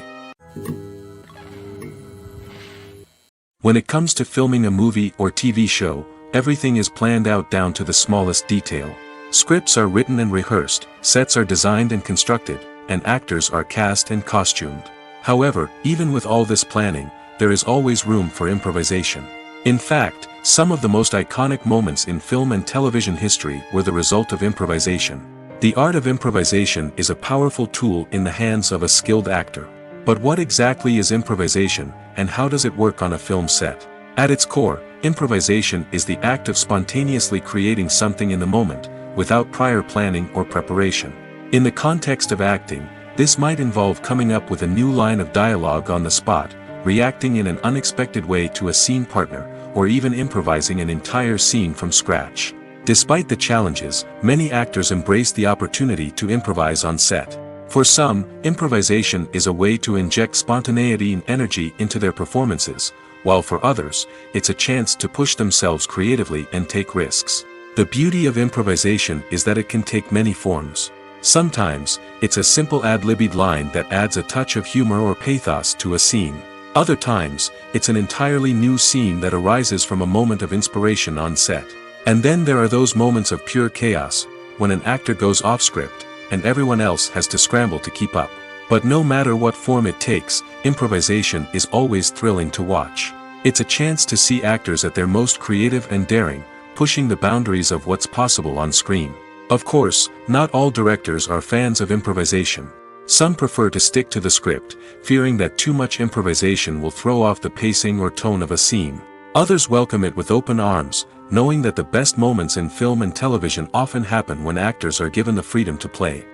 When it comes to filming a movie or TV show, everything is planned out down to the smallest detail. Scripts are written and rehearsed, sets are designed and constructed, and actors are cast and costumed. However, even with all this planning, there is always room for improvisation. In fact, some of the most iconic moments in film and television history were the result of improvisation. The art of improvisation is a powerful tool in the hands of a skilled actor. But what exactly is improvisation, and how does it work on a film set? At its core, improvisation is the act of spontaneously creating something in the moment, without prior planning or preparation. In the context of acting, this might involve coming up with a new line of dialogue on the spot, reacting in an unexpected way to a scene partner, or even improvising an entire scene from scratch. Despite the challenges, many actors embrace the opportunity to improvise on set. For some, improvisation is a way to inject spontaneity and energy into their performances, while for others, it's a chance to push themselves creatively and take risks. The beauty of improvisation is that it can take many forms. Sometimes, it's a simple ad-libbed line that adds a touch of humor or pathos to a scene. Other times, it's an entirely new scene that arises from a moment of inspiration on set. And then there are those moments of pure chaos, when an actor goes off script, and everyone else has to scramble to keep up. But no matter what form it takes, improvisation is always thrilling to watch. It's a chance to see actors at their most creative and daring, pushing the boundaries of what's possible on screen. Of course, not all directors are fans of improvisation. Some prefer to stick to the script, fearing that too much improvisation will throw off the pacing or tone of a scene. Others welcome it with open arms, knowing that the best moments in film and television often happen when actors are given the freedom to play.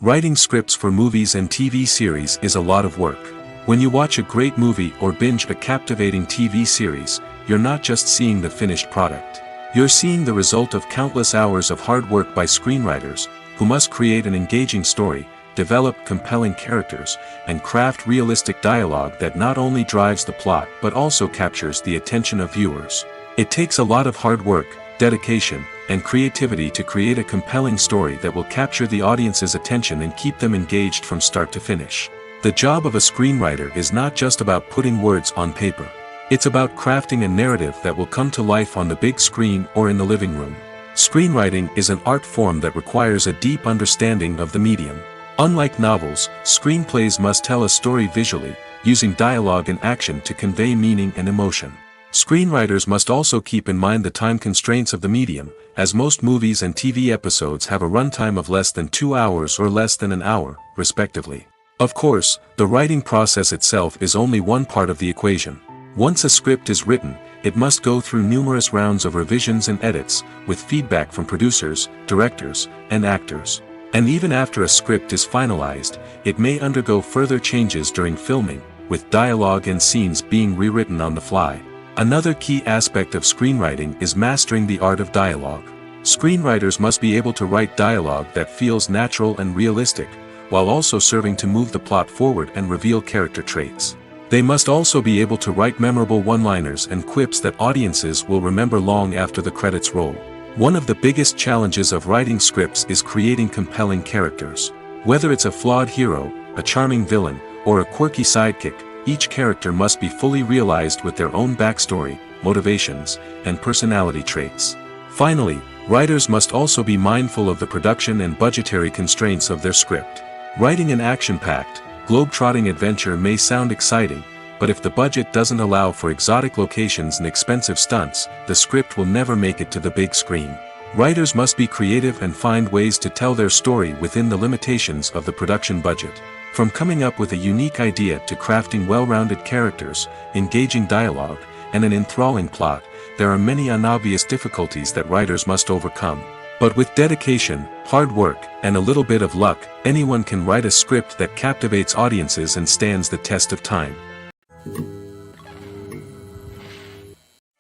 Writing scripts for movies and TV series is a lot of work. When you watch a great movie or binge a captivating TV series, you're not just seeing the finished product. You're seeing the result of countless hours of hard work by screenwriters, who must create an engaging story, develop compelling characters, and craft realistic dialogue that not only drives the plot but also captures the attention of viewers. It takes a lot of hard work, dedication, and creativity to create a compelling story that will capture the audience's attention and keep them engaged from start to finish. The job of a screenwriter is not just about putting words on paper. It's about crafting a narrative that will come to life on the big screen or in the living room. Screenwriting is an art form that requires a deep understanding of the medium. Unlike novels, screenplays must tell a story visually, using dialogue and action to convey meaning and emotion. Screenwriters must also keep in mind the time constraints of the medium, as most movies and TV episodes have a runtime of less than 2 hours or less than an hour, respectively. Of course, the writing process itself is only one part of the equation. Once a script is written, it must go through numerous rounds of revisions and edits, with feedback from producers, directors, and actors. And even after a script is finalized, it may undergo further changes during filming, with dialogue and scenes being rewritten on the fly. Another key aspect of screenwriting is mastering the art of dialogue. Screenwriters must be able to write dialogue that feels natural and realistic, while also serving to move the plot forward and reveal character traits. They must also be able to write memorable one-liners and quips that audiences will remember long after the credits roll. One of the biggest challenges of writing scripts is creating compelling characters. Whether it's a flawed hero, a charming villain, or a quirky sidekick, each character must be fully realized with their own backstory, motivations, and personality traits. Finally, writers must also be mindful of the production and budgetary constraints of their script. Writing an action-packed, globe-trotting adventure may sound exciting, but if the budget doesn't allow for exotic locations and expensive stunts, the script will never make it to the big screen. Writers must be creative and find ways to tell their story within the limitations of the production budget. From coming up with a unique idea to crafting well-rounded characters, engaging dialogue, and an enthralling plot, there are many unobvious difficulties that writers must overcome. But with dedication, hard work, and a little bit of luck, anyone can write a script that captivates audiences and stands the test of time.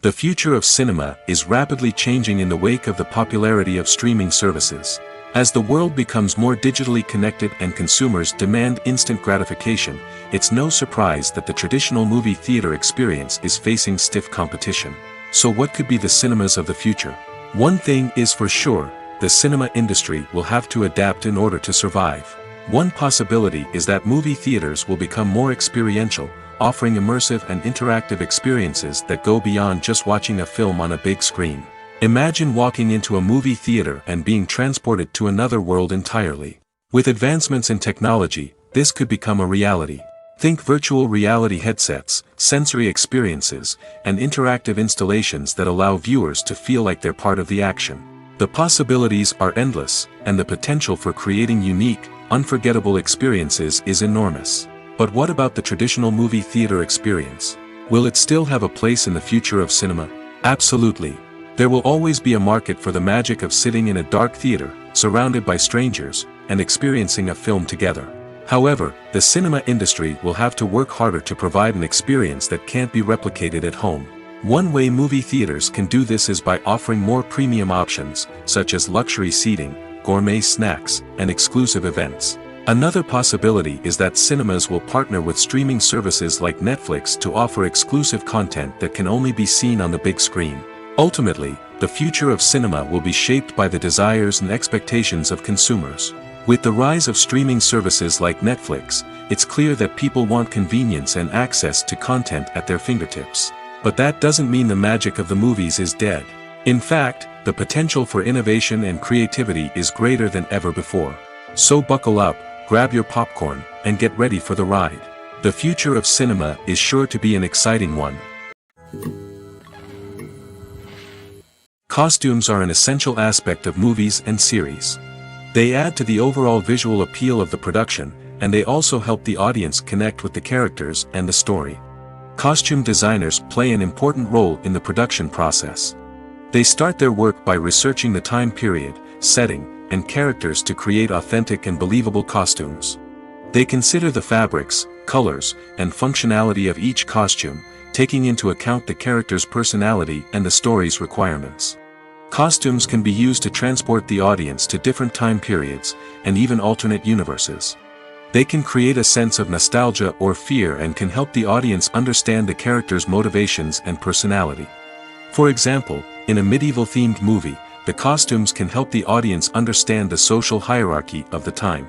The future of cinema is rapidly changing in the wake of the popularity of streaming services. As the world becomes more digitally connected and consumers demand instant gratification, it's no surprise that the traditional movie theater experience is facing stiff competition. So what could be the cinemas of the future? One thing is for sure, the cinema industry will have to adapt in order to survive. One possibility is that movie theaters will become more experiential, offering immersive and interactive experiences that go beyond just watching a film on a big screen. Imagine walking into a movie theater and being transported to another world entirely. With advancements in technology, this could become a reality. Think virtual reality headsets, sensory experiences, and interactive installations that allow viewers to feel like they're part of the action. The possibilities are endless, and the potential for creating unique, unforgettable experiences is enormous. But what about the traditional movie theater experience? Will it still have a place in the future of cinema? Absolutely. There will always be a market for the magic of sitting in a dark theater, surrounded by strangers, and experiencing a film together. However, the cinema industry will have to work harder to provide an experience that can't be replicated at home. One way movie theaters can do this is by offering more premium options, such as luxury seating, gourmet snacks, and exclusive events. Another possibility is that cinemas will partner with streaming services like Netflix to offer exclusive content that can only be seen on the big screen. Ultimately, the future of cinema will be shaped by the desires and expectations of consumers. With the rise of streaming services like Netflix, it's clear that people want convenience and access to content at their fingertips. But that doesn't mean the magic of the movies is dead. In fact, the potential for innovation and creativity is greater than ever before. So buckle up, grab your popcorn, and get ready for the ride. The future of cinema is sure to be an exciting one. Costumes are an essential aspect of movies and series. They add to the overall visual appeal of the production, and they also help the audience connect with the characters and the story. Costume designers play an important role in the production process. They start their work by researching the time period, setting, and characters to create authentic and believable costumes. They consider the fabrics, colors, and functionality of each costume, taking into account the character's personality and the story's requirements. Costumes can be used to transport the audience to different time periods, and even alternate universes. They can create a sense of nostalgia or fear and can help the audience understand the character's motivations and personality. For example, in a medieval-themed movie, the costumes can help the audience understand the social hierarchy of the time.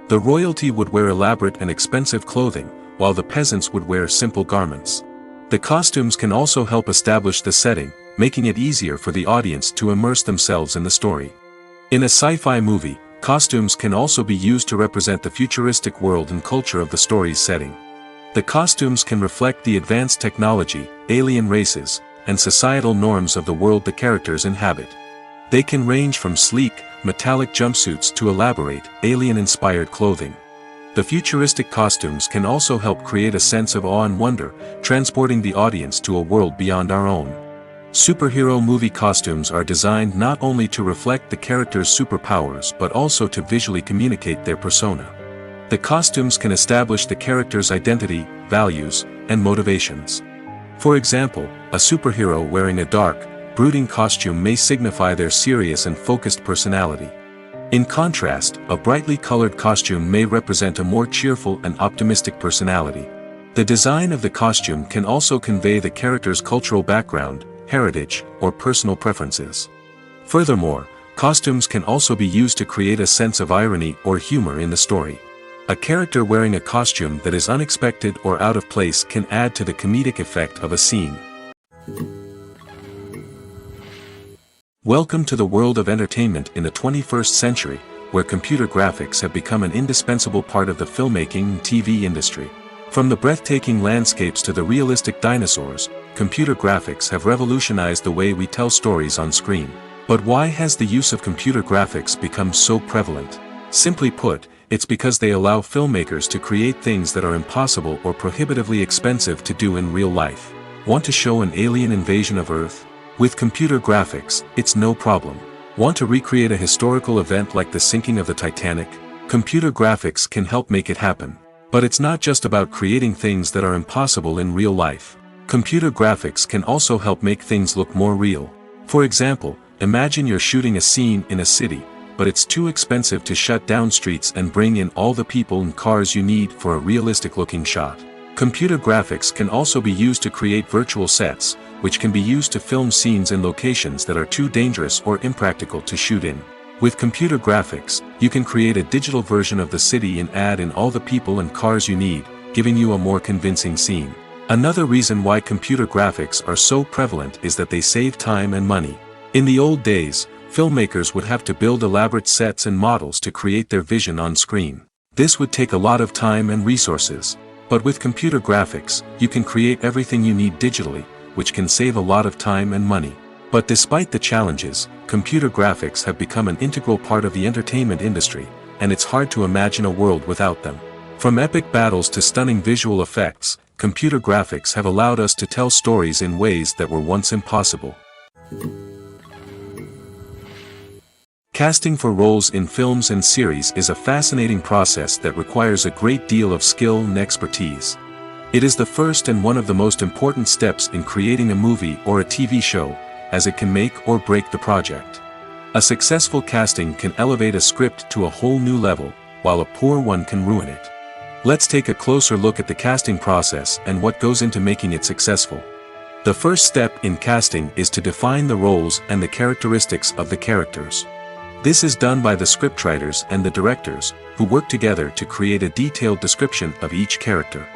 The royalty would wear elaborate and expensive clothing, while the peasants would wear simple garments. The costumes can also help establish the setting, making it easier for the audience to immerse themselves in the story. In a sci-fi movie, costumes can also be used to represent the futuristic world and culture of the story's setting. The costumes can reflect the advanced technology, alien races, and societal norms of the world the characters inhabit. They can range from sleek, metallic jumpsuits to elaborate, alien-inspired clothing. The futuristic costumes can also help create a sense of awe and wonder, transporting the audience to a world beyond our own. Superhero movie costumes are designed not only to reflect the character's superpowers but also to visually communicate their persona. The costumes can establish the character's identity, values, and motivations. For example, a superhero wearing a dark, brooding costume may signify their serious and focused personality. In contrast, a brightly colored costume may represent a more cheerful and optimistic personality. The design of the costume can also convey the character's cultural background, heritage, or personal preferences. Furthermore, costumes can also be used to create a sense of irony or humor in the story. A character wearing a costume that is unexpected or out of place can add to the comedic effect of a scene. Welcome to the world of entertainment in the 21st century, where computer graphics have become an indispensable part of the filmmaking and TV industry. From the breathtaking landscapes to the realistic dinosaurs, computer graphics have revolutionized the way we tell stories on screen. But why has the use of computer graphics become so prevalent? Simply put, it's because they allow filmmakers to create things that are impossible or prohibitively expensive to do in real life. Want to show an alien invasion of Earth? With computer graphics, it's no problem. Want to recreate a historical event like the sinking of the Titanic? Computer graphics can help make it happen. But it's not just about creating things that are impossible in real life. Computer graphics can also help make things look more real. For example, imagine you're shooting a scene in a city, but it's too expensive to shut down streets and bring in all the people and cars you need for a realistic-looking shot. Computer graphics can also be used to create virtual sets, which can be used to film scenes in locations that are too dangerous or impractical to shoot in. With computer graphics, you can create a digital version of the city and add in all the people and cars you need, giving you a more convincing scene. Another reason why computer graphics are so prevalent is that they save time and money. In the old days, filmmakers would have to build elaborate sets and models to create their vision on screen. This would take a lot of time and resources. But with computer graphics, you can create everything you need digitally, which can save a lot of time and money. But despite the challenges, computer graphics have become an integral part of the entertainment industry, and it's hard to imagine a world without them. From epic battles to stunning visual effects, computer graphics have allowed us to tell stories in ways that were once impossible. Casting for roles in films and series is a fascinating process that requires a great deal of skill and expertise. It is the first and one of the most important steps in creating a movie or a TV show, as it can make or break the project. A successful casting can elevate a script to a whole new level, while a poor one can ruin it. Let's take a closer look at the casting process and what goes into making it successful. The first step in casting is to define the roles and the characteristics of the characters. This is done by the scriptwriters and the directors, who work together to create a detailed description of each character.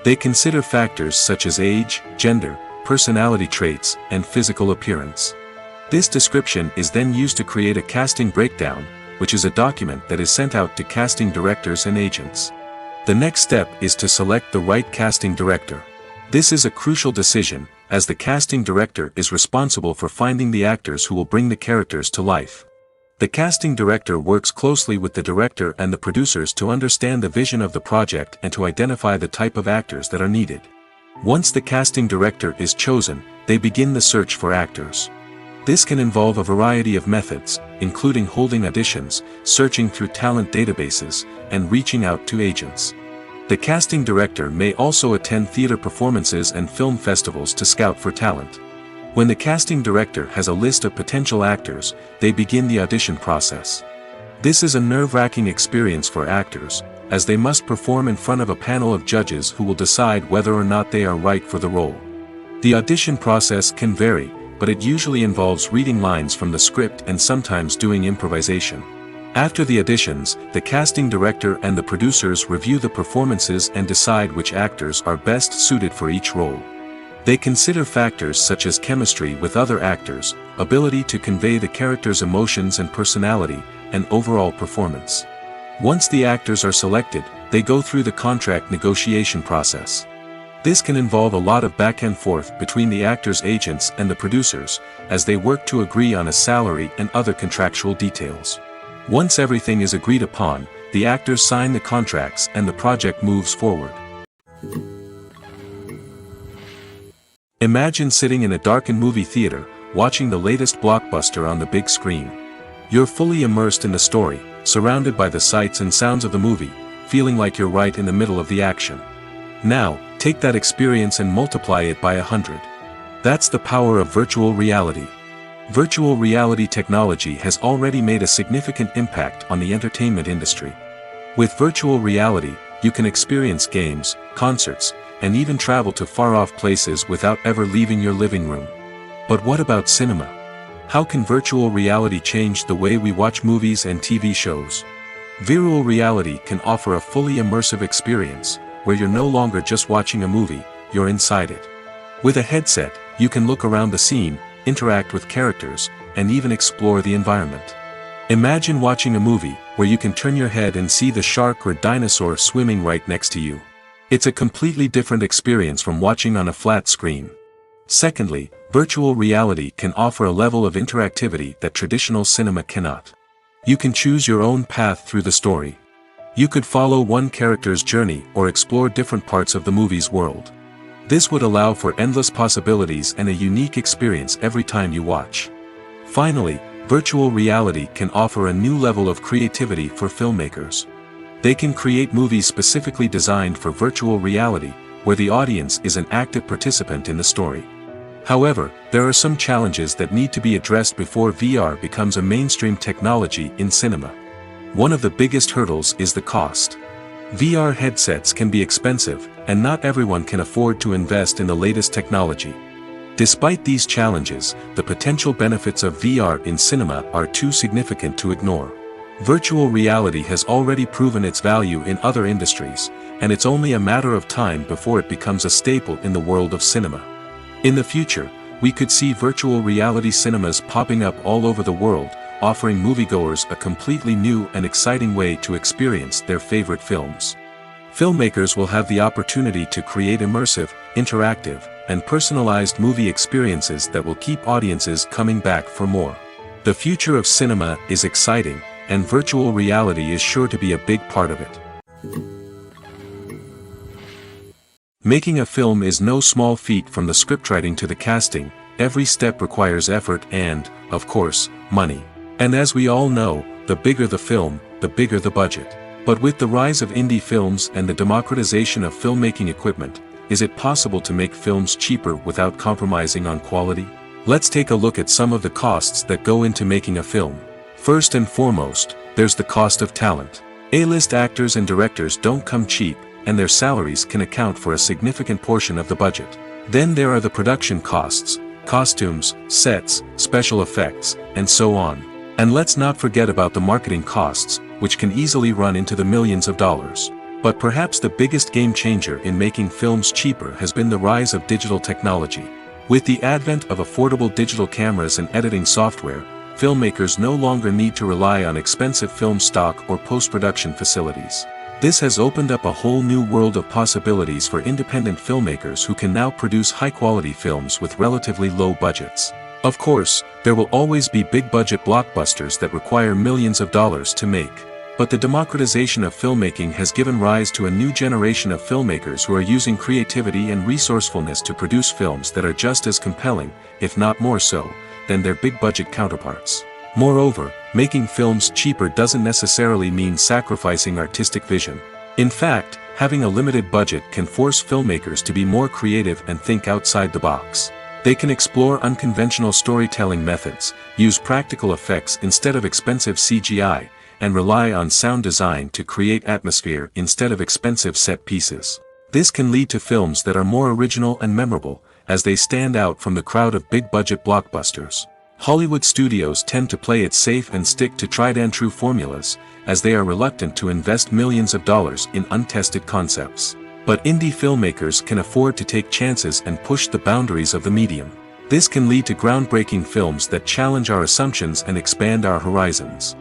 They consider factors such as age, gender, personality traits, and physical appearance. This description is then used to create a casting breakdown, which is a document that is sent out to casting directors and agents. The next step is to select the right casting director. This is a crucial decision, as the casting director is responsible for finding the actors who will bring the characters to life. The casting director works closely with the director and the producers to understand the vision of the project and to identify the type of actors that are needed. Once the casting director is chosen, they begin the search for actors. This can involve a variety of methods, including holding auditions, searching through talent databases, and reaching out to agents. The casting director may also attend theater performances and film festivals to scout for talent. When the casting director has a list of potential actors, they begin the audition process. This is a nerve-wracking experience for actors, as they must perform in front of a panel of judges who will decide whether or not they are right for the role. The audition process can vary, but it usually involves reading lines from the script and sometimes doing improvisation. After the auditions, the casting director and the producers review the performances and decide which actors are best suited for each role. They consider factors such as chemistry with other actors, ability to convey the character's emotions and personality, and overall performance. Once the actors are selected, they go through the contract negotiation process. This can involve a lot of back and forth between the actors' agents and the producers, as they work to agree on a salary and other contractual details. Once everything is agreed upon, the actors sign the contracts and the project moves forward. Imagine sitting in a darkened movie theater, watching the latest blockbuster on the big screen. You're fully immersed in the story, surrounded by the sights and sounds of the movie, feeling like you're right in the middle of the action. Now, take that experience and multiply it by 100. That's the power of virtual reality. Virtual reality technology has already made a significant impact on the entertainment industry. With virtual reality, you can experience games, concerts, and even travel to far-off places without ever leaving your living room. But what about cinema? How can virtual reality change the way we watch movies and TV shows? Virtual reality can offer a fully immersive experience, where you're no longer just watching a movie, you're inside it. With a headset, you can look around the scene, interact with characters, and even explore the environment. Imagine watching a movie where you can turn your head and see the shark or dinosaur swimming right next to you. It's a completely different experience from watching on a flat screen. Secondly, virtual reality can offer a level of interactivity that traditional cinema cannot. You can choose your own path through the story. You could follow one character's journey or explore different parts of the movie's world. This would allow for endless possibilities and a unique experience every time you watch. Finally, virtual reality can offer a new level of creativity for filmmakers. They can create movies specifically designed for virtual reality, where the audience is an active participant in the story. However, there are some challenges that need to be addressed before VR becomes a mainstream technology in cinema. One of the biggest hurdles is the cost. VR headsets can be expensive, and not everyone can afford to invest in the latest technology. Despite these challenges, the potential benefits of VR in cinema are too significant to ignore. Virtual reality has already proven its value in other industries, and it's only a matter of time before it becomes a staple in the world of cinema. In the future, we could see virtual reality cinemas popping up all over the world, offering moviegoers a completely new and exciting way to experience their favorite films. Filmmakers will have the opportunity to create immersive, interactive, and personalized movie experiences that will keep audiences coming back for more. The future of cinema is exciting, and virtual reality is sure to be a big part of it. Making a film is no small feat. From the scriptwriting to the casting, every step requires effort and, of course, money. And as we all know, the bigger the film, the bigger the budget. But with the rise of indie films and the democratization of filmmaking equipment, is it possible to make films cheaper without compromising on quality? Let's take a look at some of the costs that go into making a film. First and foremost, there's the cost of talent. A-list actors and directors don't come cheap, and their salaries can account for a significant portion of the budget. Then there are the production costs, costumes, sets, special effects, and so on. And let's not forget about the marketing costs, which can easily run into the millions of dollars. But perhaps the biggest game changer in making films cheaper has been the rise of digital technology. With the advent of affordable digital cameras and editing software, filmmakers no longer need to rely on expensive film stock or post-production facilities. This has opened up a whole new world of possibilities for independent filmmakers who can now produce high-quality films with relatively low budgets. Of course, there will always be big-budget blockbusters that require millions of dollars to make. But the democratization of filmmaking has given rise to a new generation of filmmakers who are using creativity and resourcefulness to produce films that are just as compelling, if not more so, than their big-budget counterparts. Moreover, making films cheaper doesn't necessarily mean sacrificing artistic vision. In fact, having a limited budget can force filmmakers to be more creative and think outside the box. They can explore unconventional storytelling methods, use practical effects instead of expensive CGI, and rely on sound design to create atmosphere instead of expensive set pieces. This can lead to films that are more original and memorable, as they stand out from the crowd of big-budget blockbusters. Hollywood studios tend to play it safe and stick to tried-and-true formulas, as they are reluctant to invest millions of dollars in untested concepts. But indie filmmakers can afford to take chances and push the boundaries of the medium. This can lead to groundbreaking films that challenge our assumptions and expand our horizons.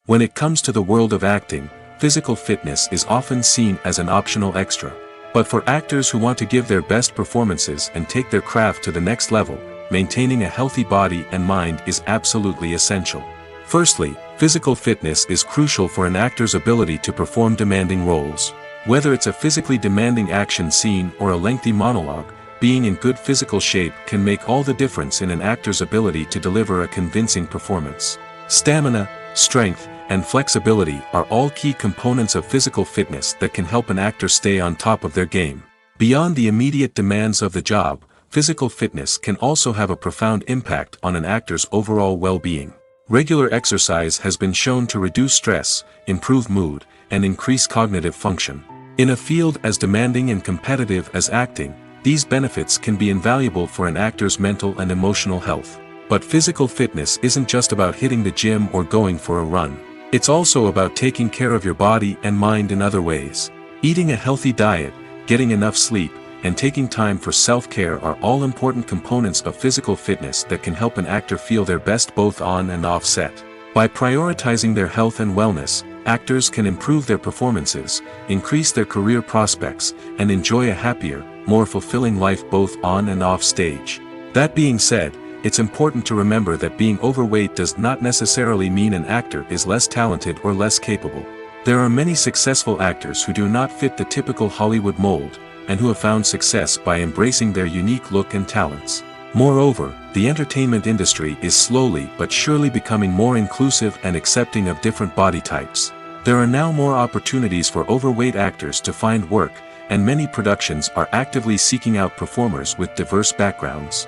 When it comes to the world of acting, physical fitness is often seen as an optional extra. But for actors who want to give their best performances and take their craft to the next level, maintaining a healthy body and mind is absolutely essential. Firstly, physical fitness is crucial for an actor's ability to perform demanding roles. Whether it's a physically demanding action scene or a lengthy monologue, being in good physical shape can make all the difference in an actor's ability to deliver a convincing performance. Stamina, strength, and flexibility are all key components of physical fitness that can help an actor stay on top of their game. Beyond the immediate demands of the job, physical fitness can also have a profound impact on an actor's overall well-being. Regular exercise has been shown to reduce stress, improve mood, and increase cognitive function. In a field as demanding and competitive as acting, these benefits can be invaluable for an actor's mental and emotional health. But physical fitness isn't just about hitting the gym or going for a run. It's also about taking care of your body and mind in other ways. Eating a healthy diet, getting enough sleep, and taking time for self-care are all important components of physical fitness that can help an actor feel their best both on and off set. By prioritizing their health and wellness, actors can improve their performances, increase their career prospects, and enjoy a happier, more fulfilling life both on and off stage. That being said, it's important to remember that being overweight does not necessarily mean an actor is less talented or less capable. There are many successful actors who do not fit the typical Hollywood mold, and who have found success by embracing their unique look and talents. Moreover, the entertainment industry is slowly but surely becoming more inclusive and accepting of different body types. There are now more opportunities for overweight actors to find work, and many productions are actively seeking out performers with diverse backgrounds.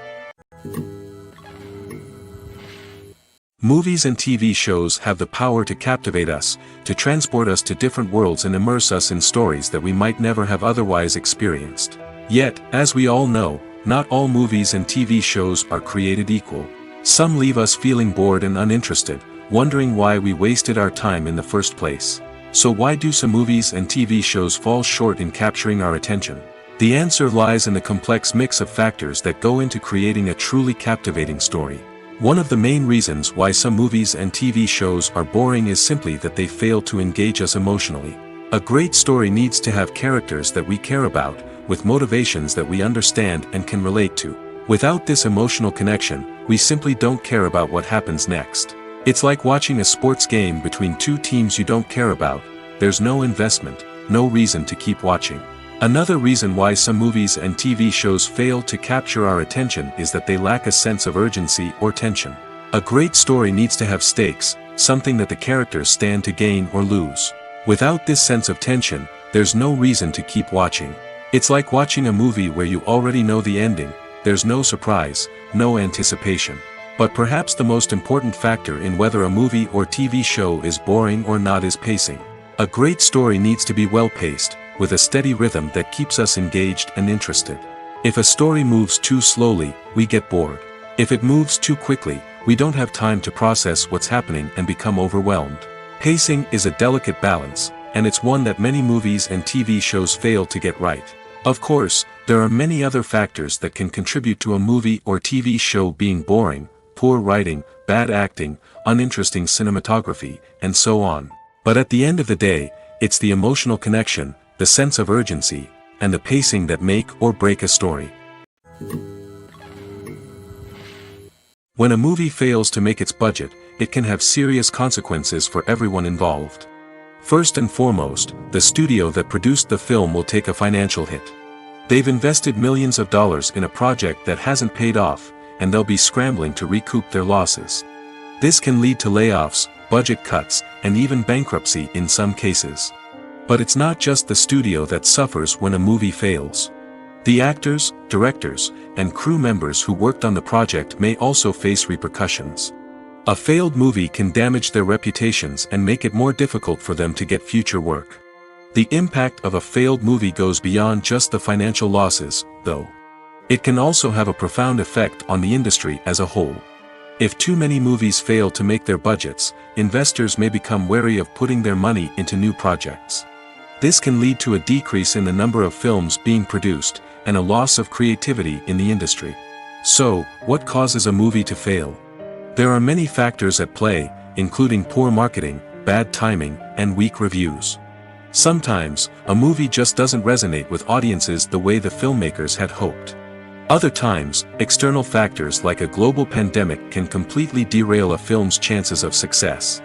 Movies and TV shows have the power to captivate us, to transport us to different worlds and immerse us in stories that we might never have otherwise experienced. Yet, as we all know, not all movies and TV shows are created equal. Some leave us feeling bored and uninterested, wondering why we wasted our time in the first place. So why do some movies and TV shows fall short in capturing our attention? The answer lies in the complex mix of factors that go into creating a truly captivating story. One of the main reasons why some movies and TV shows are boring is simply that they fail to engage us emotionally. A great story needs to have characters that we care about, with motivations that we understand and can relate to. Without this emotional connection, we simply don't care about what happens next. It's like watching a sports game between two teams you don't care about. There's no investment, no reason to keep watching. Another reason why some movies and TV shows fail to capture our attention is that they lack a sense of urgency or tension. A great story needs to have stakes, something that the characters stand to gain or lose. Without this sense of tension, there's no reason to keep watching. It's like watching a movie where you already know the ending, there's no surprise, no anticipation. But perhaps the most important factor in whether a movie or TV show is boring or not is pacing. A great story needs to be well-paced, with a steady rhythm that keeps us engaged and interested. If a story moves too slowly, we get bored. If it moves too quickly, we don't have time to process what's happening and become overwhelmed. Pacing is a delicate balance, and it's one that many movies and TV shows fail to get right. Of course, there are many other factors that can contribute to a movie or TV show being boring: poor writing, bad acting, uninteresting cinematography, and so on. But at the end of the day, it's the emotional connection, the sense of urgency, and the pacing that make or break a story. When a movie fails to make its budget, it can have serious consequences for everyone involved. First and foremost, the studio that produced the film will take a financial hit. They've invested millions of dollars in a project that hasn't paid off, and they'll be scrambling to recoup their losses. This can lead to layoffs, budget cuts, and even bankruptcy in some cases. But it's not just the studio that suffers when a movie fails. The actors, directors, and crew members who worked on the project may also face repercussions. A failed movie can damage their reputations and make it more difficult for them to get future work. The impact of a failed movie goes beyond just the financial losses, though. It can also have a profound effect on the industry as a whole. If too many movies fail to make their budgets, investors may become wary of putting their money into new projects. This can lead to a decrease in the number of films being produced, and a loss of creativity in the industry. So, what causes a movie to fail? There are many factors at play, including poor marketing, bad timing, and weak reviews. Sometimes, a movie just doesn't resonate with audiences the way the filmmakers had hoped. Other times, external factors like a global pandemic can completely derail a film's chances of success.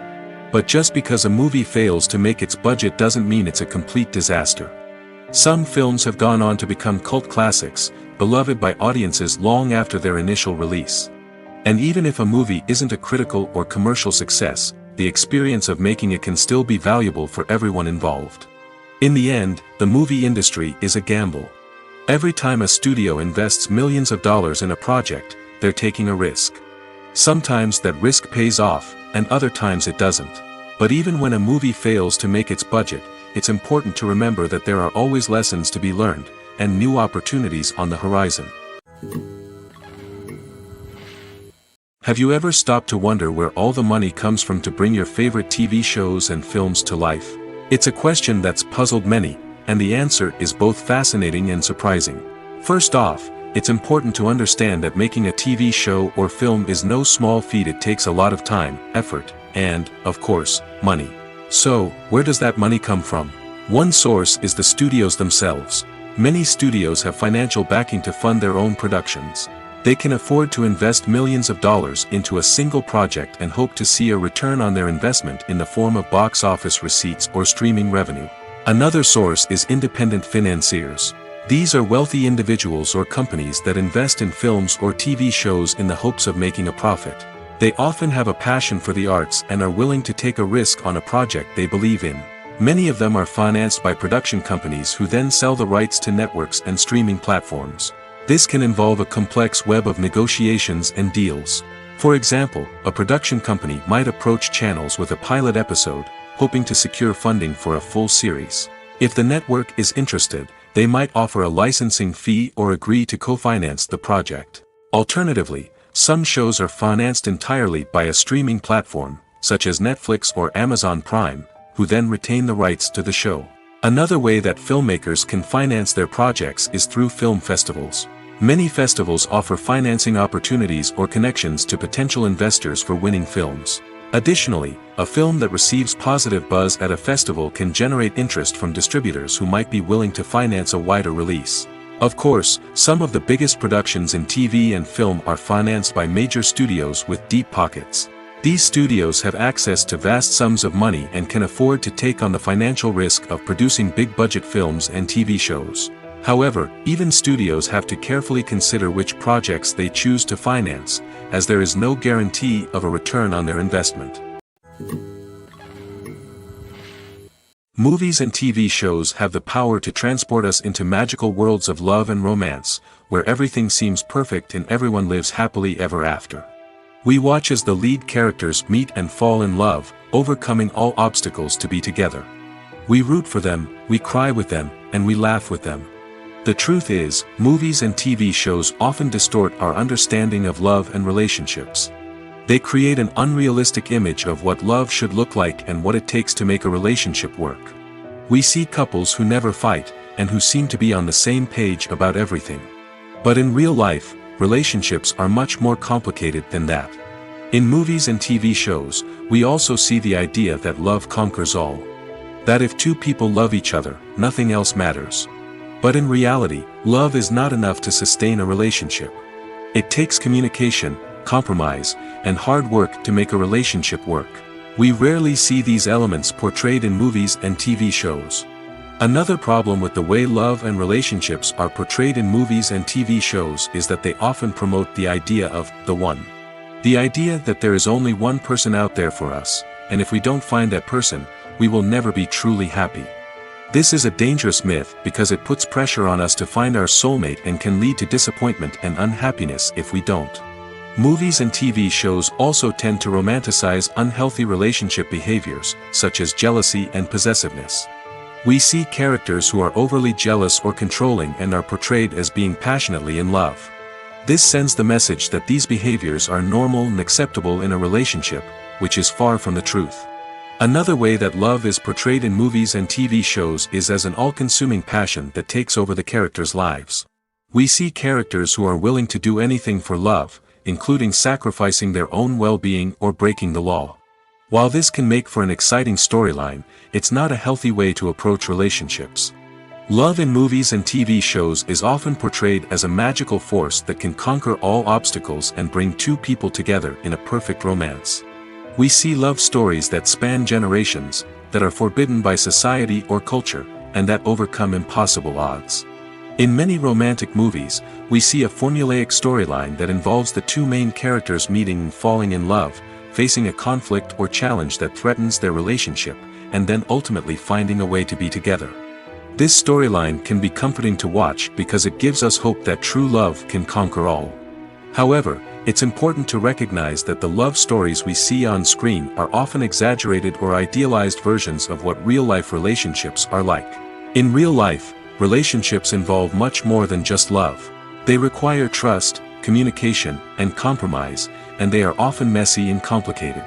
But just because a movie fails to make its budget doesn't mean it's a complete disaster. Some films have gone on to become cult classics, beloved by audiences long after their initial release. And even if a movie isn't a critical or commercial success, the experience of making it can still be valuable for everyone involved. In the end, the movie industry is a gamble. Every time a studio invests millions of dollars in a project, they're taking a risk. Sometimes that risk pays off, and other times it doesn't. But even when a movie fails to make its budget, it's important to remember that there are always lessons to be learned, and new opportunities on the horizon. Have you ever stopped to wonder where all the money comes from to bring your favorite TV shows and films to life? It's a question that's puzzled many, and the answer is both fascinating and surprising. First off, it's important to understand that making a TV show or film is no small feat. It takes a lot of time, effort, and, of course, money. So, where does that money come from? One source is the studios themselves. Many studios have financial backing to fund their own productions. They can afford to invest millions of dollars into a single project and hope to see a return on their investment in the form of box office receipts or streaming revenue. Another source is independent financiers. These are wealthy individuals or companies that invest in films or TV shows in the hopes of making a profit. They often have a passion for the arts and are willing to take a risk on a project they believe in. Many of them are financed by production companies who then sell the rights to networks and streaming platforms. This can involve a complex web of negotiations and deals. For example, a production company might approach channels with a pilot episode, hoping to secure funding for a full series. If the network is interested, they might offer a licensing fee or agree to co-finance the project. Alternatively, some shows are financed entirely by a streaming platform, such as Netflix or Amazon Prime, who then retain the rights to the show. Another way that filmmakers can finance their projects is through film festivals. Many festivals offer financing opportunities or connections to potential investors for winning films. Additionally, a film that receives positive buzz at a festival can generate interest from distributors who might be willing to finance a wider release. Of course, some of the biggest productions in TV and film are financed by major studios with deep pockets. These studios have access to vast sums of money and can afford to take on the financial risk of producing big-budget films and TV shows. However, even studios have to carefully consider which projects they choose to finance, as there is no guarantee of a return on their investment. Movies and TV shows have the power to transport us into magical worlds of love and romance, where everything seems perfect and everyone lives happily ever after. We watch as the lead characters meet and fall in love, overcoming all obstacles to be together. We root for them, we cry with them, and we laugh with them. The truth is, movies and TV shows often distort our understanding of love and relationships. They create an unrealistic image of what love should look like and what it takes to make a relationship work. We see couples who never fight, and who seem to be on the same page about everything. But in real life, relationships are much more complicated than that. In movies and TV shows, we also see the idea that love conquers all. That if two people love each other, nothing else matters. But in reality, love is not enough to sustain a relationship. It takes communication, compromise, and hard work to make a relationship work. We rarely see these elements portrayed in movies and TV shows. Another problem with the way love and relationships are portrayed in movies and TV shows is that they often promote the idea of the one. The idea that there is only one person out there for us, and if we don't find that person, we will never be truly happy. This is a dangerous myth because it puts pressure on us to find our soulmate and can lead to disappointment and unhappiness if we don't. Movies and TV shows also tend to romanticize unhealthy relationship behaviors, such as jealousy and possessiveness. We see characters who are overly jealous or controlling and are portrayed as being passionately in love. This sends the message that these behaviors are normal and acceptable in a relationship, which is far from the truth. Another way that love is portrayed in movies and TV shows is as an all-consuming passion that takes over the characters' lives. We see characters who are willing to do anything for love, including sacrificing their own well-being or breaking the law. While this can make for an exciting storyline, it's not a healthy way to approach relationships. Love in movies and TV shows is often portrayed as a magical force that can conquer all obstacles and bring two people together in a perfect romance. We see love stories that span generations, that are forbidden by society or culture, and that overcome impossible odds. In many romantic movies, we see a formulaic storyline that involves the two main characters meeting and falling in love, facing a conflict or challenge that threatens their relationship, and then ultimately finding a way to be together. This storyline can be comforting to watch because it gives us hope that true love can conquer all. However, it's important to recognize that the love stories we see on screen are often exaggerated or idealized versions of what real-life relationships are like. In real life, relationships involve much more than just love. They require trust, communication, and compromise, and they are often messy and complicated.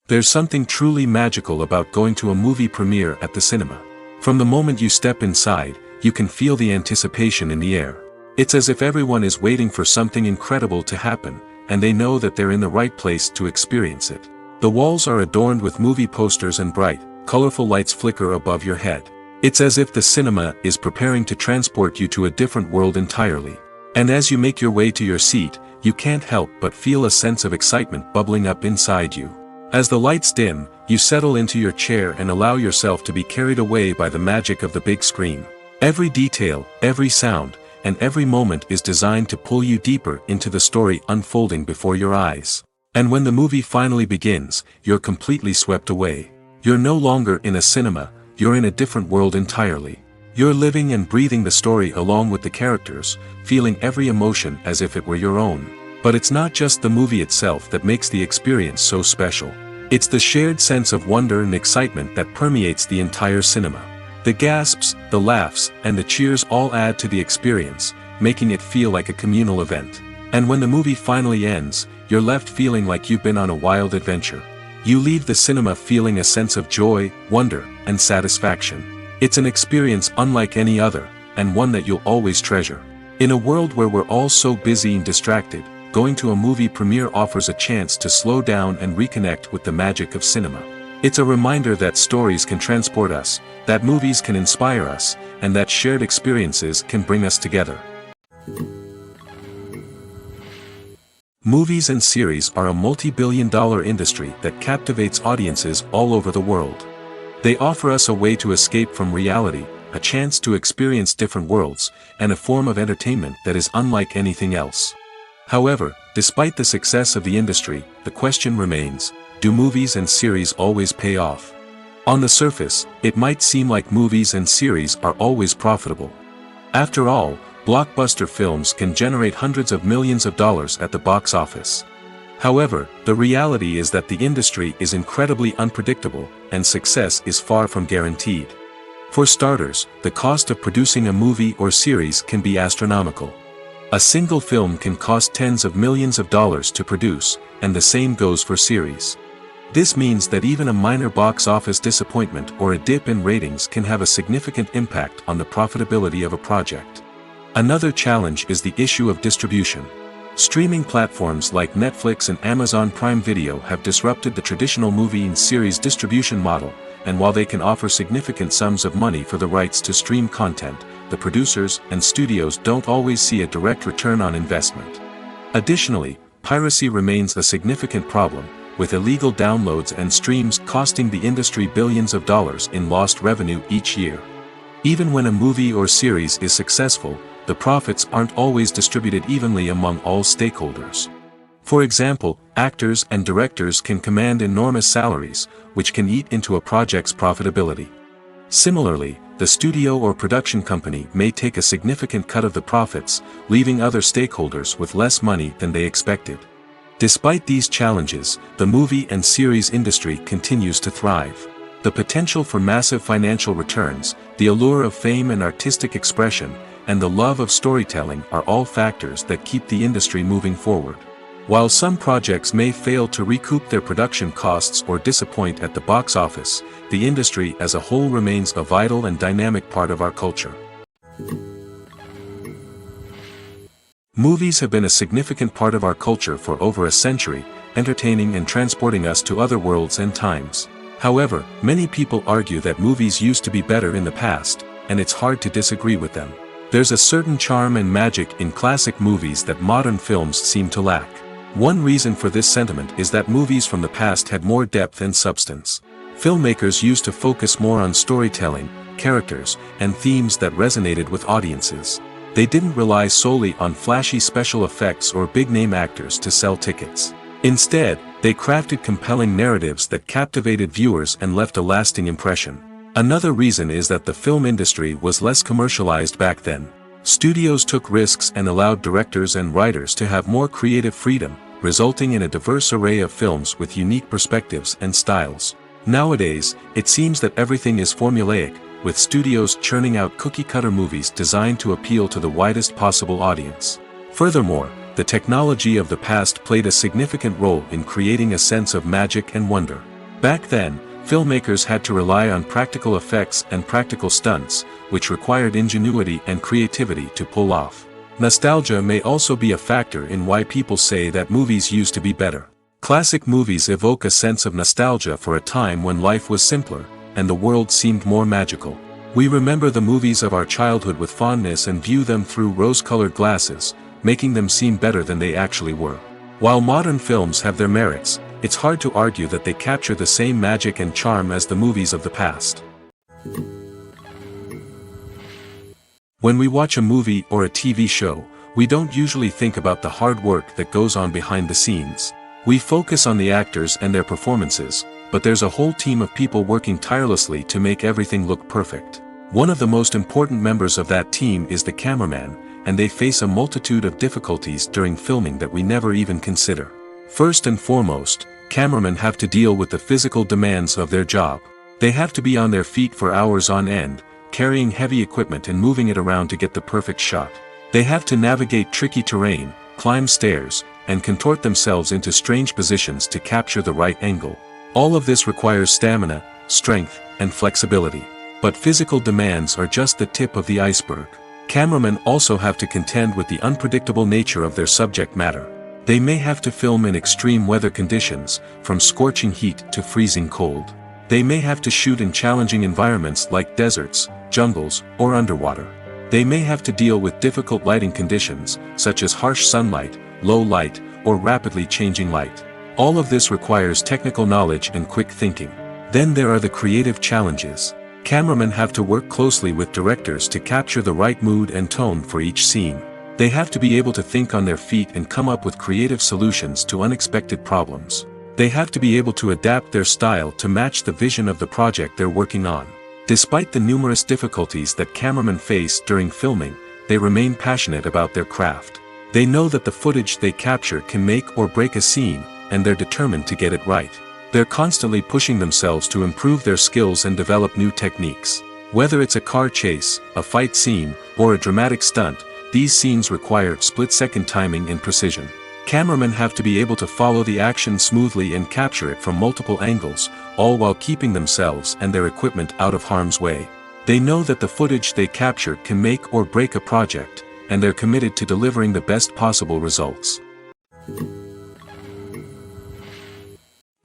There's something truly magical about going to a movie premiere at the cinema. From the moment you step inside, you can feel the anticipation in the air. It's as if everyone is waiting for something incredible to happen, and they know that they're in the right place to experience it. The walls are adorned with movie posters and bright, colorful lights flicker above your head. It's as if the cinema is preparing to transport you to a different world entirely. And as you make your way to your seat, you can't help but feel a sense of excitement bubbling up inside you. As the lights dim, you settle into your chair and allow yourself to be carried away by the magic of the big screen. Every detail, every sound, and every moment is designed to pull you deeper into the story unfolding before your eyes. And when the movie finally begins, you're completely swept away. You're no longer in a cinema, you're in a different world entirely. You're living and breathing the story along with the characters, feeling every emotion as if it were your own. But it's not just the movie itself that makes the experience so special. It's the shared sense of wonder and excitement that permeates the entire cinema. The gasps, the laughs, and the cheers all add to the experience, making it feel like a communal event. And when the movie finally ends, you're left feeling like you've been on a wild adventure. You leave the cinema feeling a sense of joy, wonder, and satisfaction. It's an experience unlike any other, and one that you'll always treasure. In a world where we're all so busy and distracted, going to a movie premiere offers a chance to slow down and reconnect with the magic of cinema. It's a reminder that stories can transport us, that movies can inspire us, and that shared experiences can bring us together. Movies and series are a multi-billion-dollar industry that captivates audiences all over the world. They offer us a way to escape from reality, a chance to experience different worlds, and a form of entertainment that is unlike anything else. However, despite the success of the industry, the question remains, do movies and series always pay off? On the surface, it might seem like movies and series are always profitable. After all, blockbuster films can generate hundreds of millions of dollars at the box office. However, the reality is that the industry is incredibly unpredictable, and success is far from guaranteed. For starters, the cost of producing a movie or series can be astronomical. A single film can cost tens of millions of dollars to produce, and the same goes for series. This means that even a minor box office disappointment or a dip in ratings can have a significant impact on the profitability of a project. Another challenge is the issue of distribution. Streaming platforms like Netflix and Amazon Prime Video have disrupted the traditional movie and series distribution model, and while they can offer significant sums of money for the rights to stream content, the producers and studios don't always see a direct return on investment. Additionally, piracy remains a significant problem, with illegal downloads and streams costing the industry billions of dollars in lost revenue each year. Even when a movie or series is successful, the profits aren't always distributed evenly among all stakeholders. For example, actors and directors can command enormous salaries, which can eat into a project's profitability. Similarly, the studio or production company may take a significant cut of the profits, leaving other stakeholders with less money than they expected. Despite these challenges, the movie and series industry continues to thrive. The potential for massive financial returns, the allure of fame and artistic expression, and the love of storytelling are all factors that keep the industry moving forward. While some projects may fail to recoup their production costs or disappoint at the box office, the industry as a whole remains a vital and dynamic part of our culture. Movies have been a significant part of our culture for over a century, entertaining and transporting us to other worlds and times. However, many people argue that movies used to be better in the past, and it's hard to disagree with them. There's a certain charm and magic in classic movies that modern films seem to lack. One reason for this sentiment is that movies from the past had more depth and substance. Filmmakers used to focus more on storytelling, characters, and themes that resonated with audiences. They didn't rely solely on flashy special effects or big-name actors to sell tickets. Instead, they crafted compelling narratives that captivated viewers and left a lasting impression. Another reason is that the film industry was less commercialized back then. Studios took risks and allowed directors and writers to have more creative freedom, resulting in a diverse array of films with unique perspectives and styles. Nowadays, it seems that everything is formulaic, with studios churning out cookie-cutter movies designed to appeal to the widest possible audience. Furthermore, the technology of the past played a significant role in creating a sense of magic and wonder. Back then, filmmakers had to rely on practical effects and practical stunts, which required ingenuity and creativity to pull off. Nostalgia may also be a factor in why people say that movies used to be better. Classic movies evoke a sense of nostalgia for a time when life was simpler, and the world seemed more magical. We remember the movies of our childhood with fondness and view them through rose-colored glasses, making them seem better than they actually were. While modern films have their merits, it's hard to argue that they capture the same magic and charm as the movies of the past. When we watch a movie or a TV show, we don't usually think about the hard work that goes on behind the scenes. We focus on the actors and their performances, but there's a whole team of people working tirelessly to make everything look perfect. One of the most important members of that team is the cameraman, and they face a multitude of difficulties during filming that we never even consider. First and foremost, cameramen have to deal with the physical demands of their job. They have to be on their feet for hours on end, carrying heavy equipment and moving it around to get the perfect shot. They have to navigate tricky terrain, climb stairs, and contort themselves into strange positions to capture the right angle. All of this requires stamina, strength, and flexibility. But physical demands are just the tip of the iceberg. Cameramen also have to contend with the unpredictable nature of their subject matter. They may have to film in extreme weather conditions, from scorching heat to freezing cold. They may have to shoot in challenging environments like deserts, jungles, or underwater. They may have to deal with difficult lighting conditions, such as harsh sunlight, low light, or rapidly changing light. All of this requires technical knowledge and quick thinking. Then there are the creative challenges. Cameramen have to work closely with directors to capture the right mood and tone for each scene. They have to be able to think on their feet and come up with creative solutions to unexpected problems. They have to be able to adapt their style to match the vision of the project they're working on. Despite the numerous difficulties that cameramen face during filming, they remain passionate about their craft. They know that the footage they capture can make or break a scene, and they're determined to get it right. They're constantly pushing themselves to improve their skills and develop new techniques. Whether it's a car chase, a fight scene, or a dramatic stunt, these scenes require split-second timing and precision. Cameramen have to be able to follow the action smoothly and capture it from multiple angles, all while keeping themselves and their equipment out of harm's way. They know that the footage they capture can make or break a project, and they're committed to delivering the best possible results.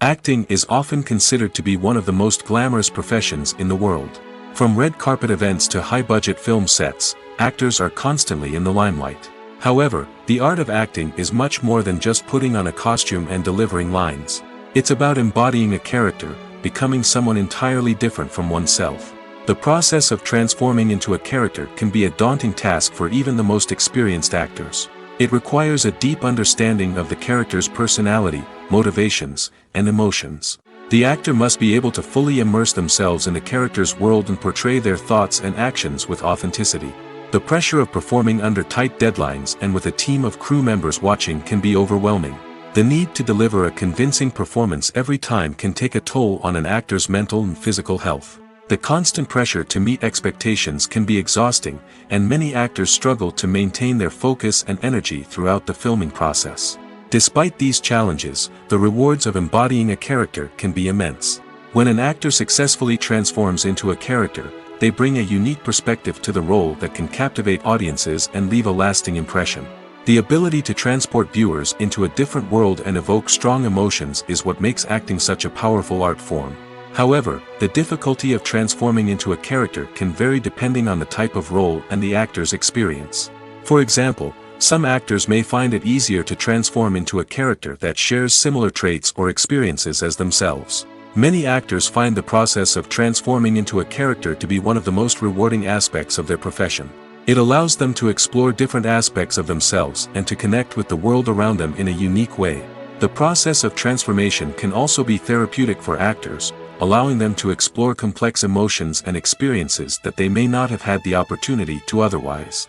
Acting is often considered to be one of the most glamorous professions in the world. From red carpet events to high-budget film sets, actors are constantly in the limelight. However, the art of acting is much more than just putting on a costume and delivering lines. It's about embodying a character, becoming someone entirely different from oneself. The process of transforming into a character can be a daunting task for even the most experienced actors. It requires a deep understanding of the character's personality, motivations, and emotions. The actor must be able to fully immerse themselves in the character's world and portray their thoughts and actions with authenticity. The pressure of performing under tight deadlines and with a team of crew members watching can be overwhelming. The need to deliver a convincing performance every time can take a toll on an actor's mental and physical health. The constant pressure to meet expectations can be exhausting, and many actors struggle to maintain their focus and energy throughout the filming process. Despite these challenges, the rewards of embodying a character can be immense. When an actor successfully transforms into a character, they bring a unique perspective to the role that can captivate audiences and leave a lasting impression. The ability to transport viewers into a different world and evoke strong emotions is what makes acting such a powerful art form. However, the difficulty of transforming into a character can vary depending on the type of role and the actor's experience. For example, some actors may find it easier to transform into a character that shares similar traits or experiences as themselves. Many actors find the process of transforming into a character to be one of the most rewarding aspects of their profession. It allows them to explore different aspects of themselves and to connect with the world around them in a unique way. The process of transformation can also be therapeutic for actors, allowing them to explore complex emotions and experiences that they may not have had the opportunity to otherwise.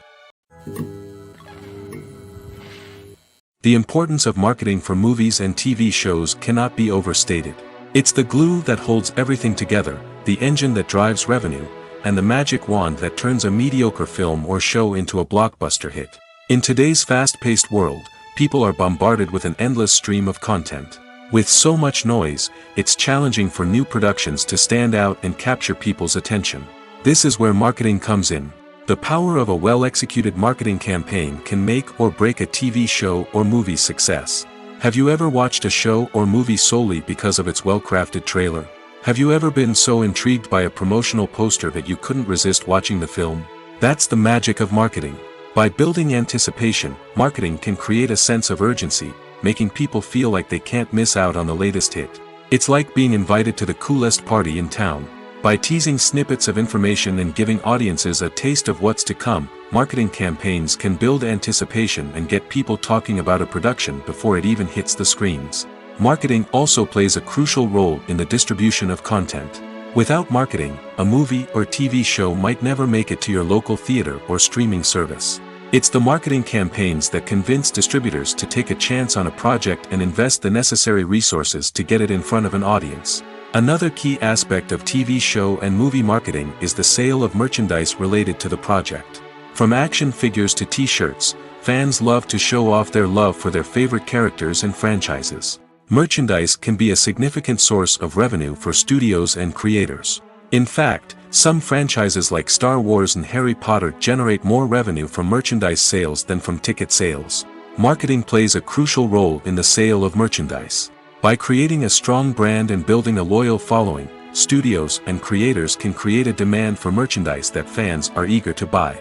The importance of marketing for movies and TV shows cannot be overstated. It's the glue that holds everything together, the engine that drives revenue, and the magic wand that turns a mediocre film or show into a blockbuster hit. In today's fast-paced world, people are bombarded with an endless stream of content. With so much noise, it's challenging for new productions to stand out and capture people's attention. This is where marketing comes in. The power of a well-executed marketing campaign can make or break a TV show or movie's success. Have you ever watched a show or movie solely because of its well-crafted trailer? Have you ever been so intrigued by a promotional poster that you couldn't resist watching the film? That's the magic of marketing. By building anticipation, marketing can create a sense of urgency, making people feel like they can't miss out on the latest hit. It's like being invited to the coolest party in town. By teasing snippets of information and giving audiences a taste of what's to come, marketing campaigns can build anticipation and get people talking about a production before it even hits the screens. Marketing also plays a crucial role in the distribution of content. Without marketing, a movie or TV show might never make it to your local theater or streaming service. It's the marketing campaigns that convince distributors to take a chance on a project and invest the necessary resources to get it in front of an audience. Another key aspect of TV show and movie marketing is the sale of merchandise related to the project. From action figures to t-shirts, fans love to show off their love for their favorite characters and franchises. Merchandise can be a significant source of revenue for studios and creators. In fact, some franchises like Star Wars and Harry Potter generate more revenue from merchandise sales than from ticket sales. Marketing plays a crucial role in the sale of merchandise. By creating a strong brand and building a loyal following, studios and creators can create a demand for merchandise that fans are eager to buy.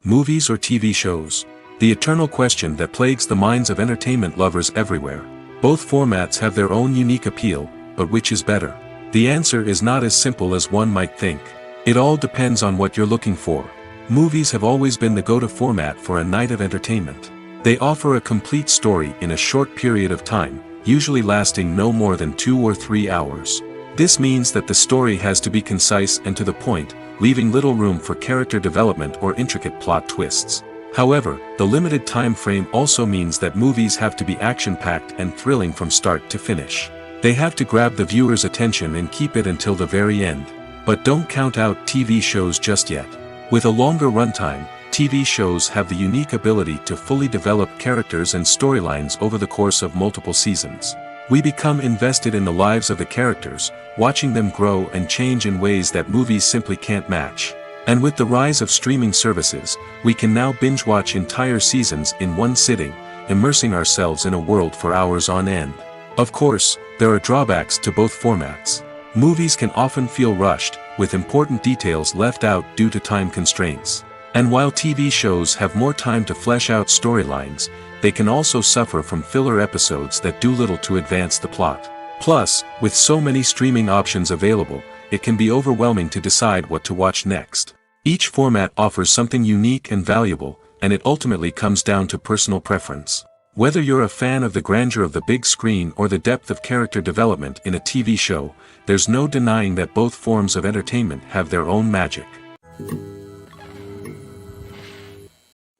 Movies or TV shows? The eternal question that plagues the minds of entertainment lovers everywhere. Both formats have their own unique appeal, but which is better? The answer is not as simple as one might think. It all depends on what you're looking for. Movies have always been the go-to format for a night of entertainment. They offer a complete story in a short period of time, usually lasting no more than 2 or 3 hours. This means that the story has to be concise and to the point, leaving little room for character development or intricate plot twists. However, the limited time frame also means that movies have to be action-packed and thrilling from start to finish. They have to grab the viewer's attention and keep it until the very end. But don't count out TV shows just yet. With a longer runtime, TV shows have the unique ability to fully develop characters and storylines over the course of multiple seasons. We become invested in the lives of the characters, watching them grow and change in ways that movies simply can't match. And with the rise of streaming services, we can now binge-watch entire seasons in one sitting, immersing ourselves in a world for hours on end. Of course, there are drawbacks to both formats. Movies can often feel rushed, with important details left out due to time constraints. And while TV shows have more time to flesh out storylines, they can also suffer from filler episodes that do little to advance the plot. Plus, with so many streaming options available, it can be overwhelming to decide what to watch next. Each format offers something unique and valuable, and it ultimately comes down to personal preference. Whether you're a fan of the grandeur of the big screen or the depth of character development in a TV show, there's no denying that both forms of entertainment have their own magic.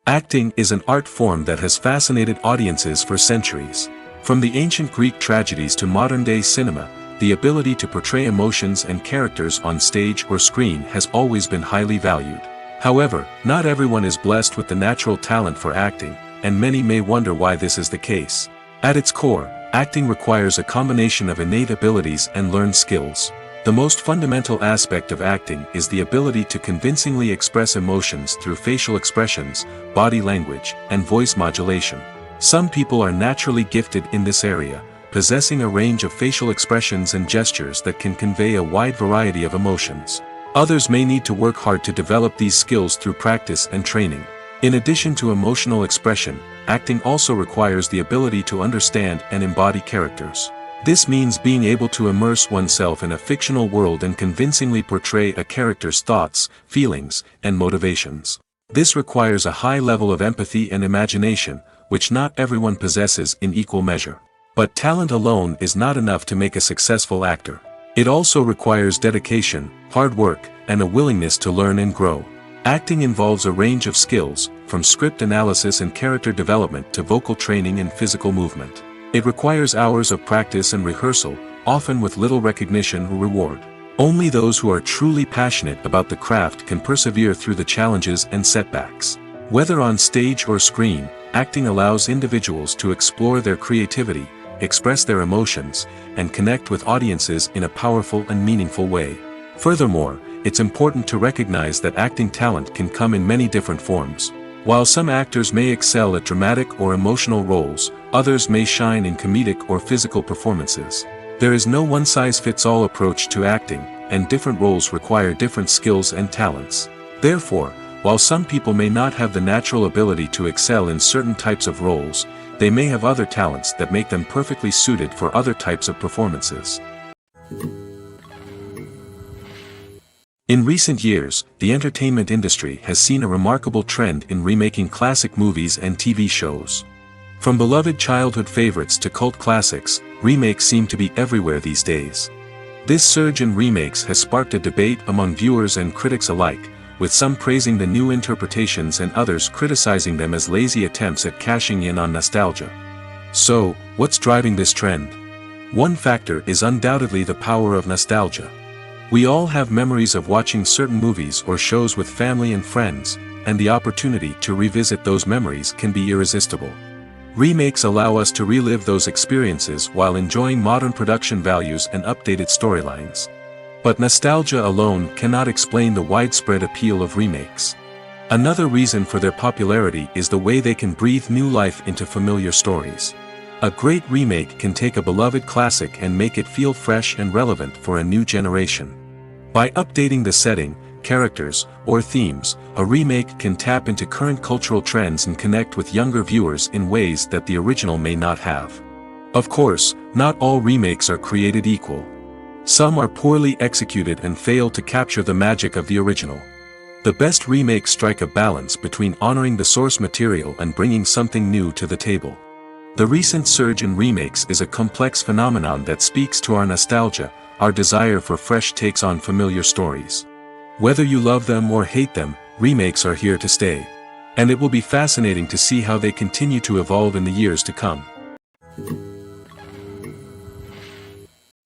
Acting is an art form that has fascinated audiences for centuries. From the ancient Greek tragedies to modern-day cinema, the ability to portray emotions and characters on stage or screen has always been highly valued. However, not everyone is blessed with the natural talent for acting, and many may wonder why this is the case. At its core, acting requires a combination of innate abilities and learned skills. The most fundamental aspect of acting is the ability to convincingly express emotions through facial expressions, body language, and voice modulation. Some people are naturally gifted in this area, possessing a range of facial expressions and gestures that can convey a wide variety of emotions. Others may need to work hard to develop these skills through practice and training. In addition to emotional expression, acting also requires the ability to understand and embody characters. This means being able to immerse oneself in a fictional world and convincingly portray a character's thoughts, feelings, and motivations. This requires a high level of empathy and imagination, which not everyone possesses in equal measure. But talent alone is not enough to make a successful actor. It also requires dedication, hard work, and a willingness to learn and grow. Acting involves a range of skills, from script analysis and character development to vocal training and physical movement. It requires hours of practice and rehearsal, often with little recognition or reward. Only those who are truly passionate about the craft can persevere through the challenges and setbacks. Whether on stage or screen, acting allows individuals to explore their creativity, express their emotions, and connect with audiences in a powerful and meaningful way. Furthermore, it's important to recognize that acting talent can come in many different forms. While some actors may excel at dramatic or emotional roles, others may shine in comedic or physical performances. There is no one-size-fits-all approach to acting, and different roles require different skills and talents. Therefore, while some people may not have the natural ability to excel in certain types of roles, they may have other talents that make them perfectly suited for other types of performances. In recent years, the entertainment industry has seen a remarkable trend in remaking classic movies and TV shows. From beloved childhood favorites to cult classics, remakes seem to be everywhere these days. This surge in remakes has sparked a debate among viewers and critics alike, with some praising the new interpretations and others criticizing them as lazy attempts at cashing in on nostalgia. So, what's driving this trend? One factor is undoubtedly the power of nostalgia. We all have memories of watching certain movies or shows with family and friends, and the opportunity to revisit those memories can be irresistible. Remakes allow us to relive those experiences while enjoying modern production values and updated storylines. But nostalgia alone cannot explain the widespread appeal of remakes. Another reason for their popularity is the way they can breathe new life into familiar stories. A great remake can take a beloved classic and make it feel fresh and relevant for a new generation. By updating the setting, characters, or themes, a remake can tap into current cultural trends and connect with younger viewers in ways that the original may not have. Of course, not all remakes are created equal. Some are poorly executed and fail to capture the magic of the original. The best remakes strike a balance between honoring the source material and bringing something new to the table. The recent surge in remakes is a complex phenomenon that speaks to our nostalgia, our desire for fresh takes on familiar stories. Whether you love them or hate them, remakes are here to stay. And it will be fascinating to see how they continue to evolve in the years to come.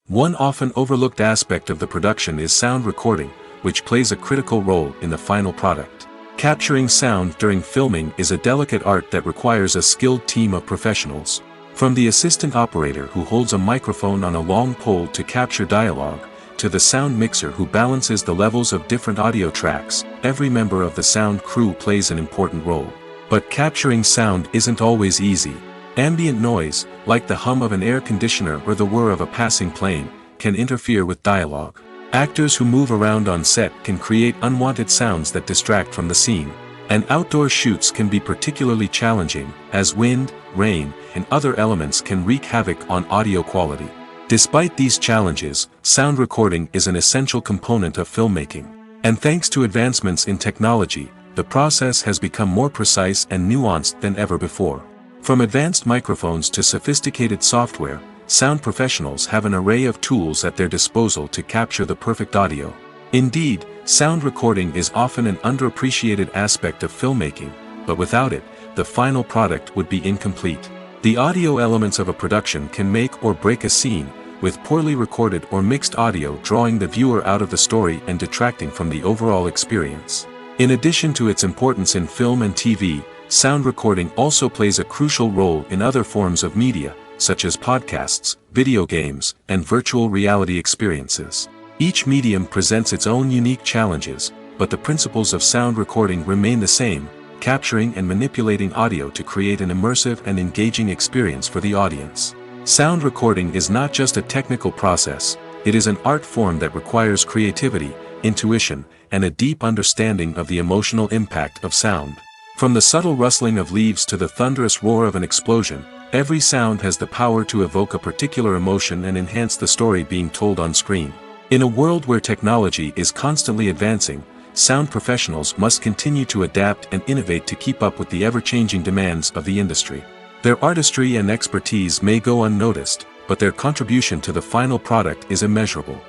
One often overlooked aspect of the production is sound recording, which plays a critical role in the final product. Capturing sound during filming is a delicate art that requires a skilled team of professionals. From the assistant operator who holds a microphone on a long pole to capture dialogue, to the sound mixer who balances the levels of different audio tracks, every member of the sound crew plays an important role. But capturing sound isn't always easy. Ambient noise, like the hum of an air conditioner or the whir of a passing plane, can interfere with dialogue. Actors who move around on set can create unwanted sounds that distract from the scene. And outdoor shoots can be particularly challenging, as wind, rain, and other elements can wreak havoc on audio quality. Despite these challenges, sound recording is an essential component of filmmaking. And thanks to advancements in technology, the process has become more precise and nuanced than ever before. From advanced microphones to sophisticated software, sound professionals have an array of tools at their disposal to capture the perfect audio. Indeed, sound recording is often an underappreciated aspect of filmmaking, but without it, the final product would be incomplete. The audio elements of a production can make or break a scene, with poorly recorded or mixed audio drawing the viewer out of the story and detracting from the overall experience. In addition to its importance in film and TV, sound recording also plays a crucial role in other forms of media, such as podcasts, video games, and virtual reality experiences. Each medium presents its own unique challenges, but the principles of sound recording remain the same, capturing and manipulating audio to create an immersive and engaging experience for the audience. Sound recording is not just a technical process, it is an art form that requires creativity, intuition, and a deep understanding of the emotional impact of sound. From the subtle rustling of leaves to the thunderous roar of an explosion, every sound has the power to evoke a particular emotion and enhance the story being told on screen. In a world where technology is constantly advancing, sound professionals must continue to adapt and innovate to keep up with the ever-changing demands of the industry. Their artistry and expertise may go unnoticed, but their contribution to the final product is immeasurable.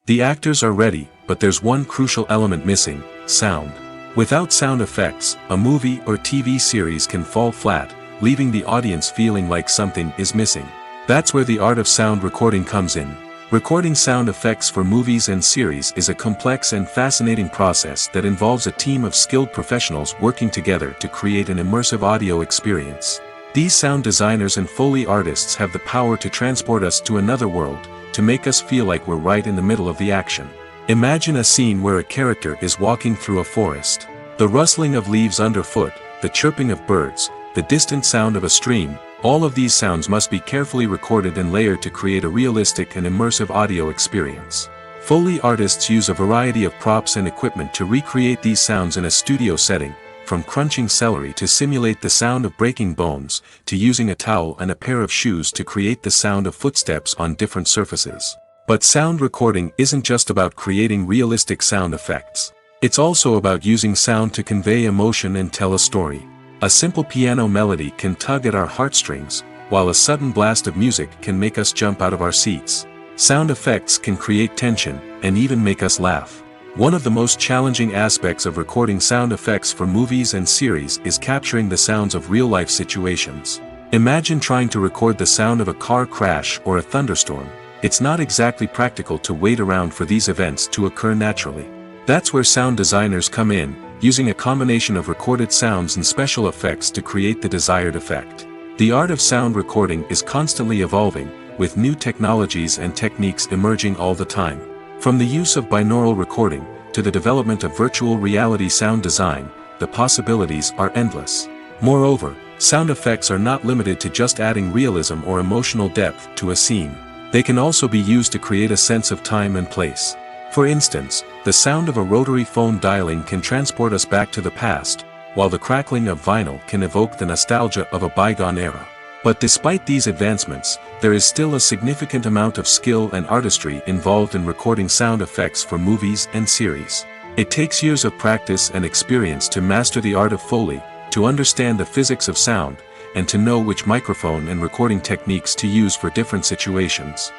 The actors are ready, but there's one crucial element missing: sound. Without sound effects, a movie or TV series can fall flat, leaving the audience feeling like something is missing. That's where the art of sound recording comes in. Recording sound effects for movies and series is a complex and fascinating process that involves a team of skilled professionals working together to create an immersive audio experience. These sound designers and Foley artists have the power to transport us to another world, to make us feel like we're right in the middle of the action. Imagine a scene where a character is walking through a forest. The rustling of leaves underfoot, the chirping of birds, the distant sound of a stream, all of these sounds must be carefully recorded and layered to create a realistic and immersive audio experience. Foley artists use a variety of props and equipment to recreate these sounds in a studio setting, from crunching celery to simulate the sound of breaking bones, to using a towel and a pair of shoes to create the sound of footsteps on different surfaces. But sound recording isn't just about creating realistic sound effects. It's also about using sound to convey emotion and tell a story. A simple piano melody can tug at our heartstrings, while a sudden blast of music can make us jump out of our seats. Sound effects can create tension, and even make us laugh. One of the most challenging aspects of recording sound effects for movies and series is capturing the sounds of real-life situations. Imagine trying to record the sound of a car crash or a thunderstorm. It's not exactly practical to wait around for these events to occur naturally. That's where sound designers come in, using a combination of recorded sounds and special effects to create the desired effect. The art of sound recording is constantly evolving, with new technologies and techniques emerging all the time. From the use of binaural recording, to the development of virtual reality sound design, the possibilities are endless. Moreover, sound effects are not limited to just adding realism or emotional depth to a scene. They can also be used to create a sense of time and place. For instance, the sound of a rotary phone dialing can transport us back to the past, while the crackling of vinyl can evoke the nostalgia of a bygone era. But despite these advancements, there is still a significant amount of skill and artistry involved in recording sound effects for movies and series. It takes years of practice and experience to master the art of Foley, to understand the physics of sound, and to know which microphone and recording techniques to use for different situations.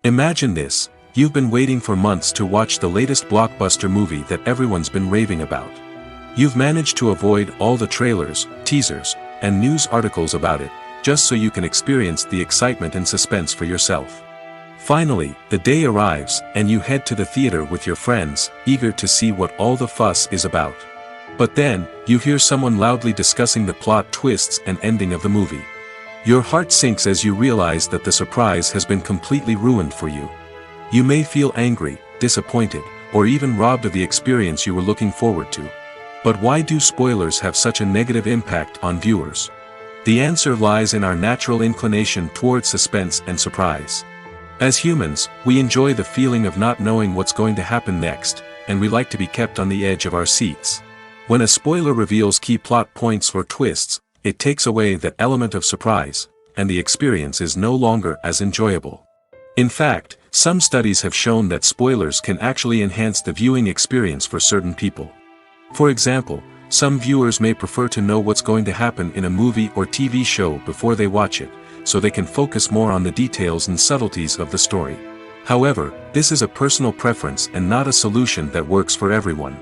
Imagine this: you've been waiting for months to watch the latest blockbuster movie that everyone's been raving about. You've managed to avoid all the trailers, teasers, and news articles about it, just so you can experience the excitement and suspense for yourself. Finally, the day arrives, and you head to the theater with your friends, eager to see what all the fuss is about. But then, you hear someone loudly discussing the plot twists and ending of the movie. Your heart sinks as you realize that the surprise has been completely ruined for you. You may feel angry, disappointed, or even robbed of the experience you were looking forward to. But why do spoilers have such a negative impact on viewers? The answer lies in our natural inclination toward suspense and surprise. As humans, we enjoy the feeling of not knowing what's going to happen next, and we like to be kept on the edge of our seats. When a spoiler reveals key plot points or twists, it takes away that element of surprise, and the experience is no longer as enjoyable. In fact, some studies have shown that spoilers can actually enhance the viewing experience for certain people. For example, some viewers may prefer to know what's going to happen in a movie or TV show before they watch it, so they can focus more on the details and subtleties of the story. However, this is a personal preference and not a solution that works for everyone.